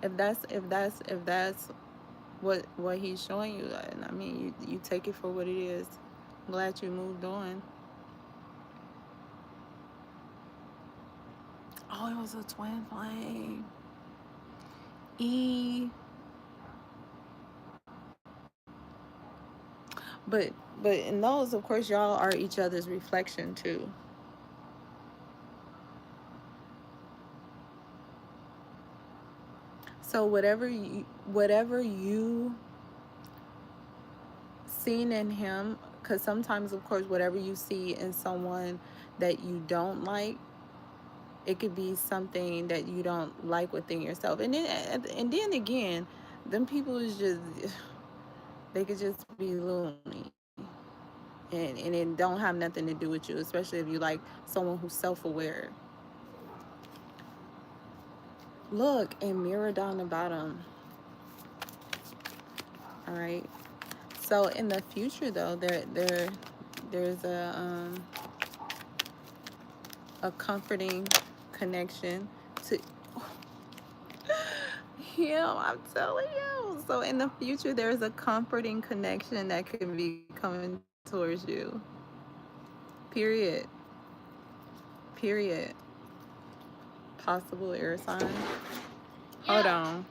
Speaker 2: If that's what he's showing you. And I mean, you take it for what it is. I'm glad you moved on. Oh, it was a twin flame. E. But in those, of course, y'all are each other's reflection too. So whatever you seen in him, because sometimes, of course, whatever you see in someone that you don't like, it could be something that you don't like within yourself. And then again, them people is just they could just be loony. And it don't have nothing to do with you, especially if you like someone who's self-aware. Look, and mirror down the bottom. All right. So in the future, though, there's a comforting connection to him. I'm telling you. So in the future, there's a comforting connection that could be coming towards you. Period. Period. Possible air sign. Hold on.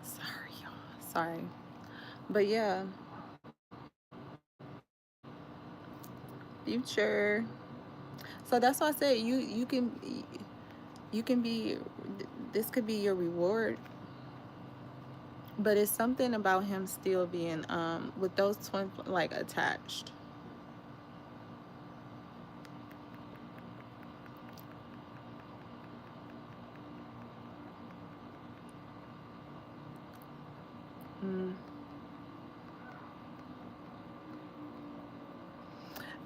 Speaker 2: Sorry, y'all. Sorry. But yeah, future. So that's why I said you can be, this could be your reward. But it's something about him still being with those twin like attached. Mm.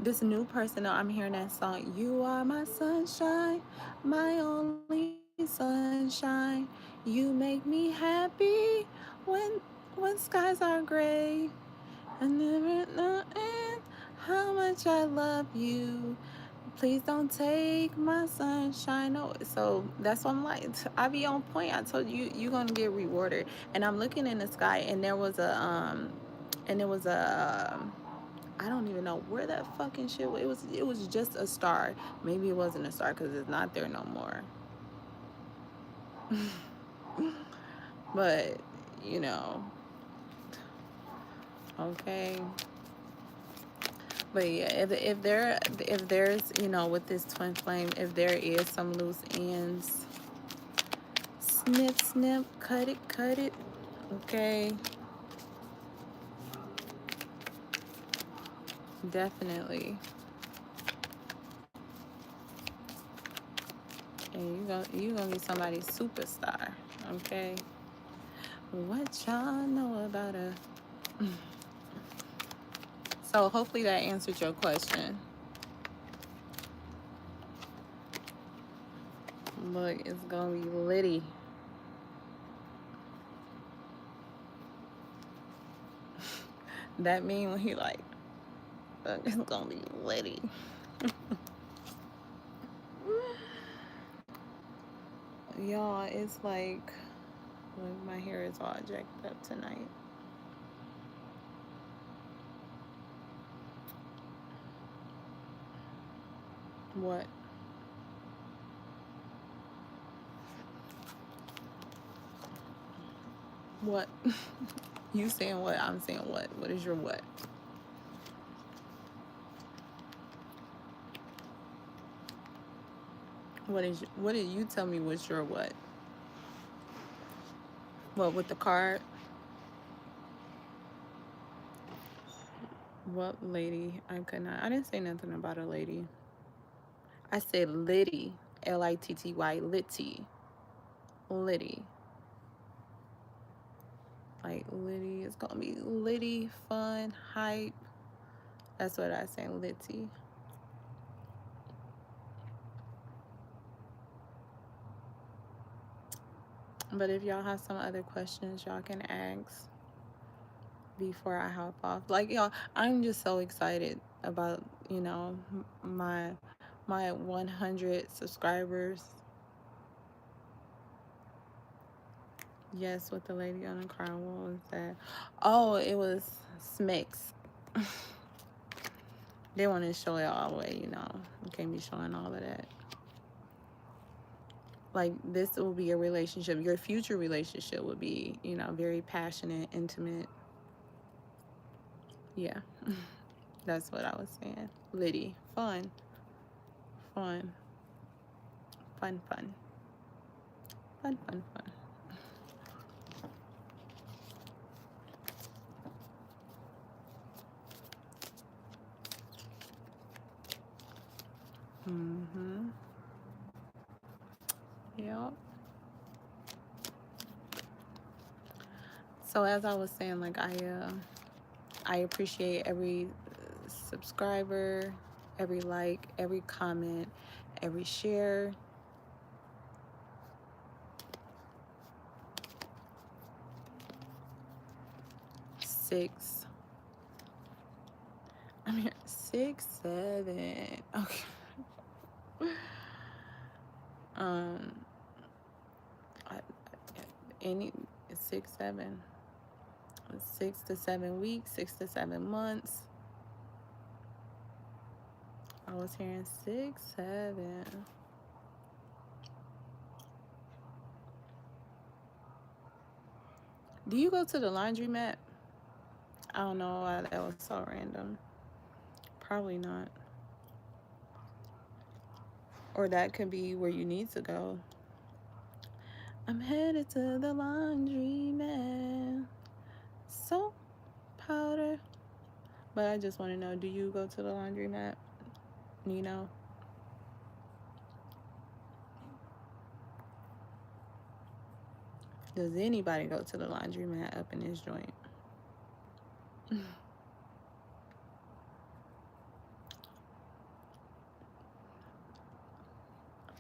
Speaker 2: This new person, though, I'm hearing that song. You are my sunshine, my only sunshine. You make me happy when skies are gray. I never know how much I love you. Please don't take my sunshine. No, so that's what I'm like. I be on point. I told you, you're gonna get rewarded. And I'm looking in the sky, and there was a I don't even know where that fucking shit was. It was just a star. Maybe it wasn't a star because it's not there no more. But you know, okay. But yeah, if there's, with this twin flame, if there is some loose ends, snip snip, cut it. Okay, definitely. And you gonna be somebody's superstar. Okay. What y'all know about her? So hopefully that answered your question. Look, it's gonna be litty. That mean when he like, look, it's gonna be litty. Y'all, it's like, look, my hair is all jacked up tonight. What? What? You saying what? I'm saying what? What is your what? What did you tell me what's your what? What with the card? What lady? I could not. I didn't say nothing about a lady. I said Liddy. Litty. Litty. Liddy. Like Liddy. It's gonna be Liddy, fun, hype. That's what I say, Litty. But if y'all have some other questions, y'all can ask before I hop off. Like, y'all, I'm just so excited about, my 100 subscribers. Yes, with the lady on the crown. What was that? Oh, it was Smix. They want to show it all the way, You can't be showing all of that. Like, this will be a relationship. Your future relationship will be, very passionate, intimate. Yeah. That's what I was saying. Liddy. Fun. Fun. Fun, fun. Fun, fun, fun. Mm-hmm. Yep. So as I was saying, like, I appreciate every subscriber, every like, every comment, every share. Six. I'm here. 6, 7. Okay. Um. Any 6, 7. 6 to 7 weeks. 6 to 7 months. I was hearing 6, 7. Do you go to the laundromat? I don't know why that was so random. Probably not. Or that could be where you need to go. I'm headed to the laundromat. Soap, powder. But I just want to know, do you go to the laundromat? Nino? Does anybody go to the laundromat up in this joint? I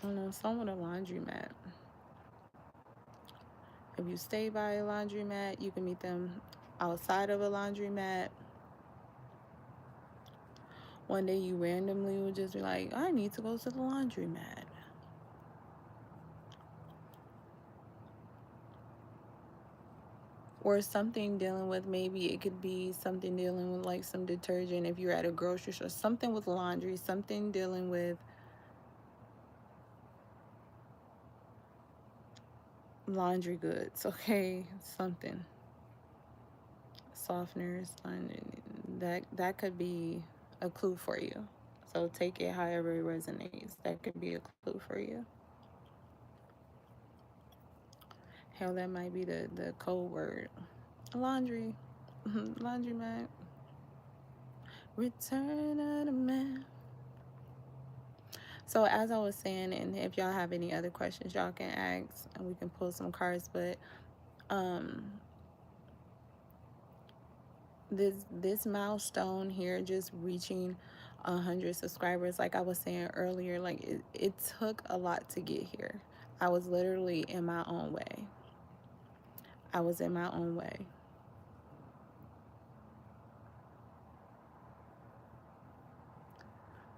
Speaker 2: don't know, some with a laundromat. If you stay by a laundromat, you can meet them outside of a laundromat. One day you randomly would just be like, I need to go to the laundromat. Or something dealing with, maybe it could be something dealing with like some detergent if you're at a grocery store, something with laundry, something dealing with laundry goods, okay? Something. Softeners, that could be a clue for you. So take it however it resonates. That could be a clue for you. Hell, that might be the code word. Laundry. Laundromat. Return of the man. So as I was saying, and if y'all have any other questions, y'all can ask and we can pull some cards. But this milestone here, just reaching 100 subscribers, like I was saying earlier, like it took a lot to get here. I was literally in my own way. I was in my own way.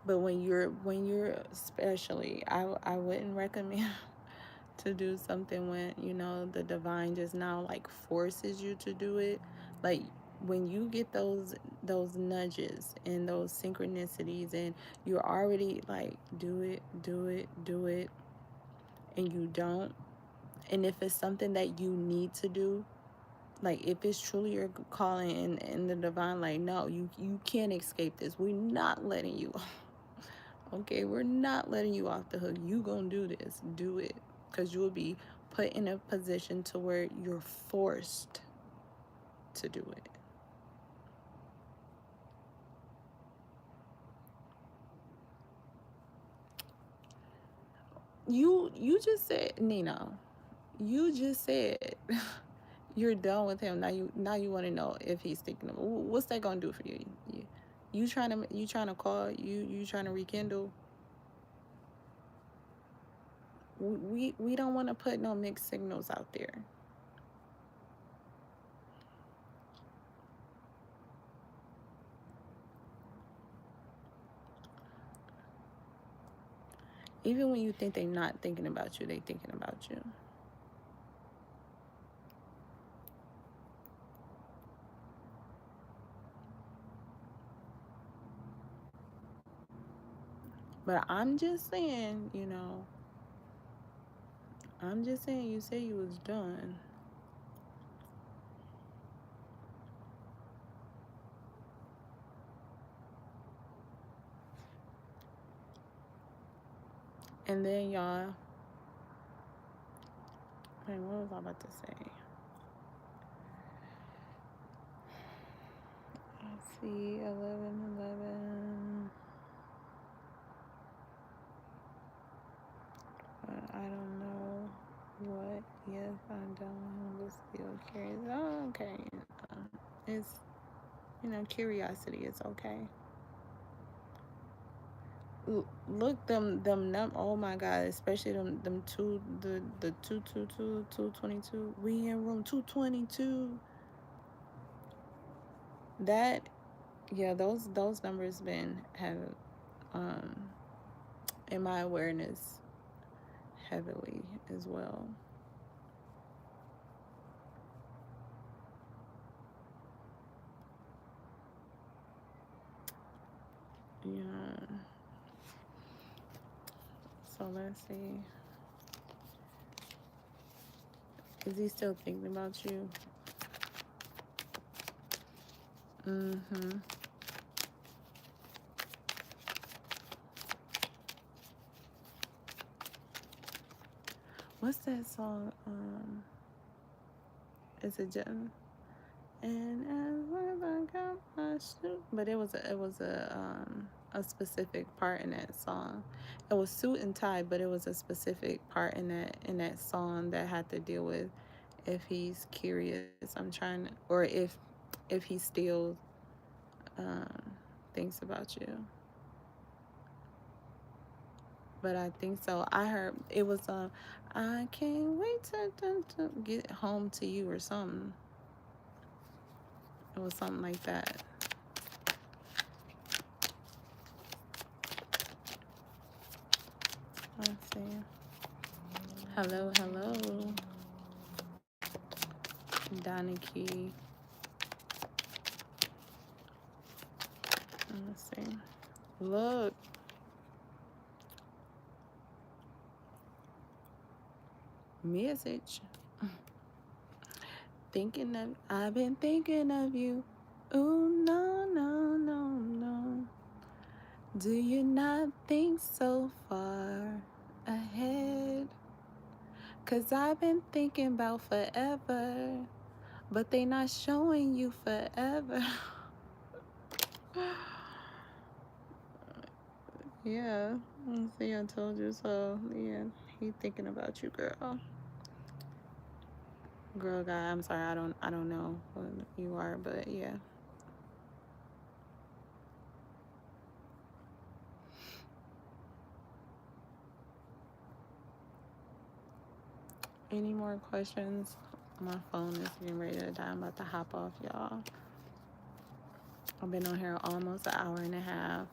Speaker 2: But when you're especially, I wouldn't recommend to do something when, you know, the divine just now like forces you to do it. Like when you get those nudges and those synchronicities and you're already like, do it, do it, do it, and you don't. And if it's something that you need to do, like if it's truly your calling and the divine, like, no, you can't escape this. We're not letting you okay, we're not letting you off the hook. You gonna do this. Do it. Because you will be put in a position to where you're forced to do it. You just said, Nino, you just said you're done with him. Now you want to know if he's thinking of, what's that gonna do for you? You trying to call, you trying to rekindle. We don't want to put no mixed signals out there. Even when you think they're not thinking about you, they thinking about you. But I'm just saying, you know, I'm just saying, you say you was done. And then y'all, wait, what was I about to say? Let's see, 11. But I don't know what. Yes, I don't. But still curious. Oh, okay. It's, you know, curiosity is okay. Look, oh my God, especially them two, the 222, 222. We in room 222. That, yeah, those numbers have in my awareness heavily as well. Yeah. So let's see. Is he still thinking about you? Mm-hmm. What's that song? Is it Jen? And as I got my suit, but it was a specific part in that song. It was suit and tie, but it was a specific part in that song that had to deal with if he's curious. I'm trying to, or if he still thinks about you. But I think so. I heard it was I can't wait to get home to you or something. It was something like that. Let's see. Hello, hello. Doniki. Let's see. Look. Message. I've been thinking of you. Oh, no, no, no, no. Do you not think so far ahead? 'Cause I've been thinking about forever, but they not showing you forever. Yeah, see, I told you so. Yeah, he thinking about you, girl. Girl, guy, I'm sorry, I don't know what you are, but yeah. Any more questions? My phone is getting ready to die. I'm about to hop off, y'all. I've been on here almost an hour and a half.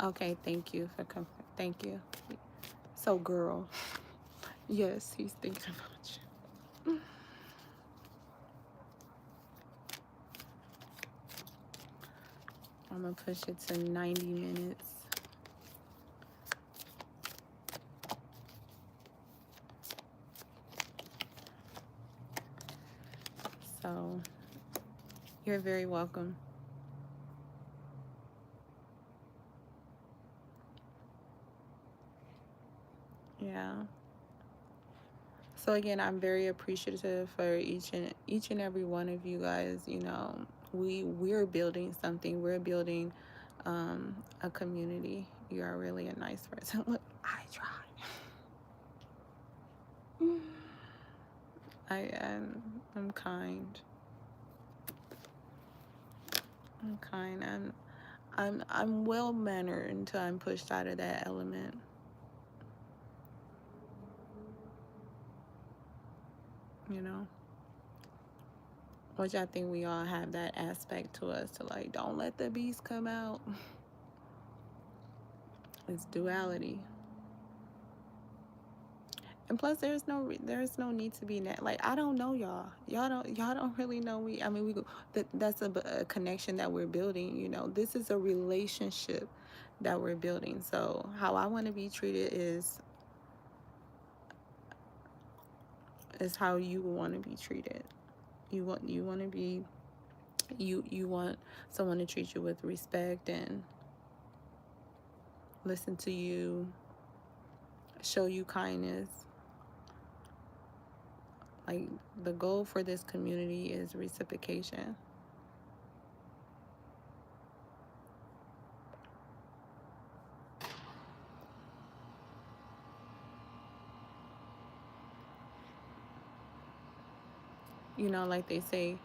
Speaker 2: Okay, thank you for coming. Thank you. So, girl, yes, he's thinking about you. I'm gonna push it to 90 minutes. So, you're very welcome. Yeah. So again, I'm very appreciative for each and every one of you guys. You know, we're building something. We're building a community. You are really a nice person. Look, I try. I'm kind. I'm kind. I'm well mannered until I'm pushed out of that element. You know, which I think we all have that aspect to us to like, don't let the beast come out. It's duality. And plus, there's no need to be like, I don't know y'all. Y'all don't really know me. I mean, that's a connection that we're building. You know, this is a relationship that we're building. So how I want to be treated is how you want to be treated. You want to be you want someone to treat you with respect and listen to you, show you kindness. Like, the goal for this community is reciprocation. You know, like they say,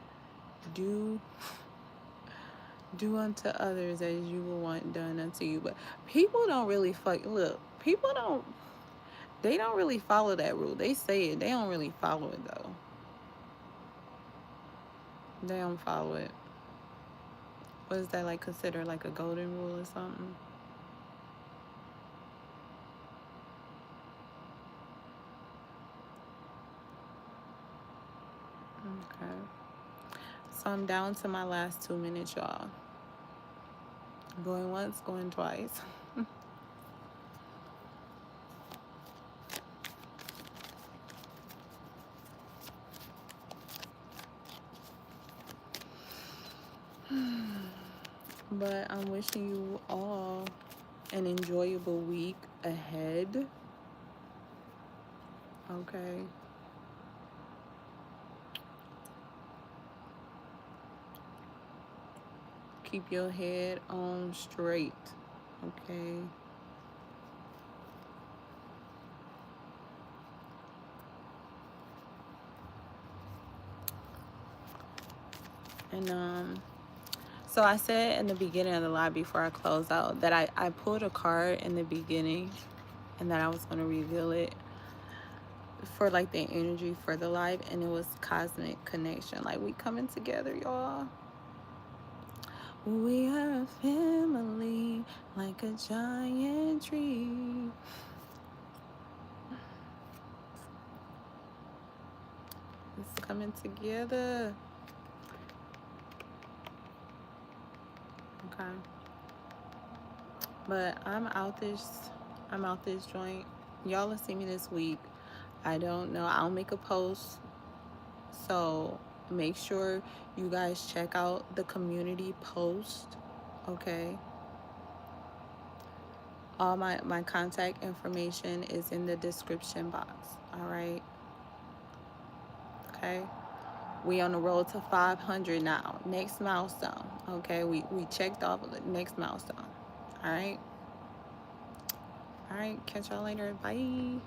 Speaker 2: do unto others as you will want done unto you. But people don't really look. They don't really follow that rule. They say it. They don't really follow it though. They don't follow it. What is that, like, considered like a golden rule or something? Okay. So I'm down to my last 2 minutes, y'all. Going once, going twice. But I'm wishing you all an enjoyable week ahead. Okay. Keep your head on straight. Okay. And so I said in the beginning of the live before I close out that I pulled a card in the beginning and that I was going to reveal it for like the energy for the live, and it was cosmic connection. Like, we coming together, y'all. We are a family like a giant tree. It's coming together. Okay. But I'm out this joint. Y'all will see me this week. I don't know. I'll make a post. So make sure you guys check out the community post. Okay. All my contact information is in the description box. All right. Okay. We on the road to 500 now. Next milestone. Okay. We checked off of the next milestone. All right. All right. Catch y'all later. Bye.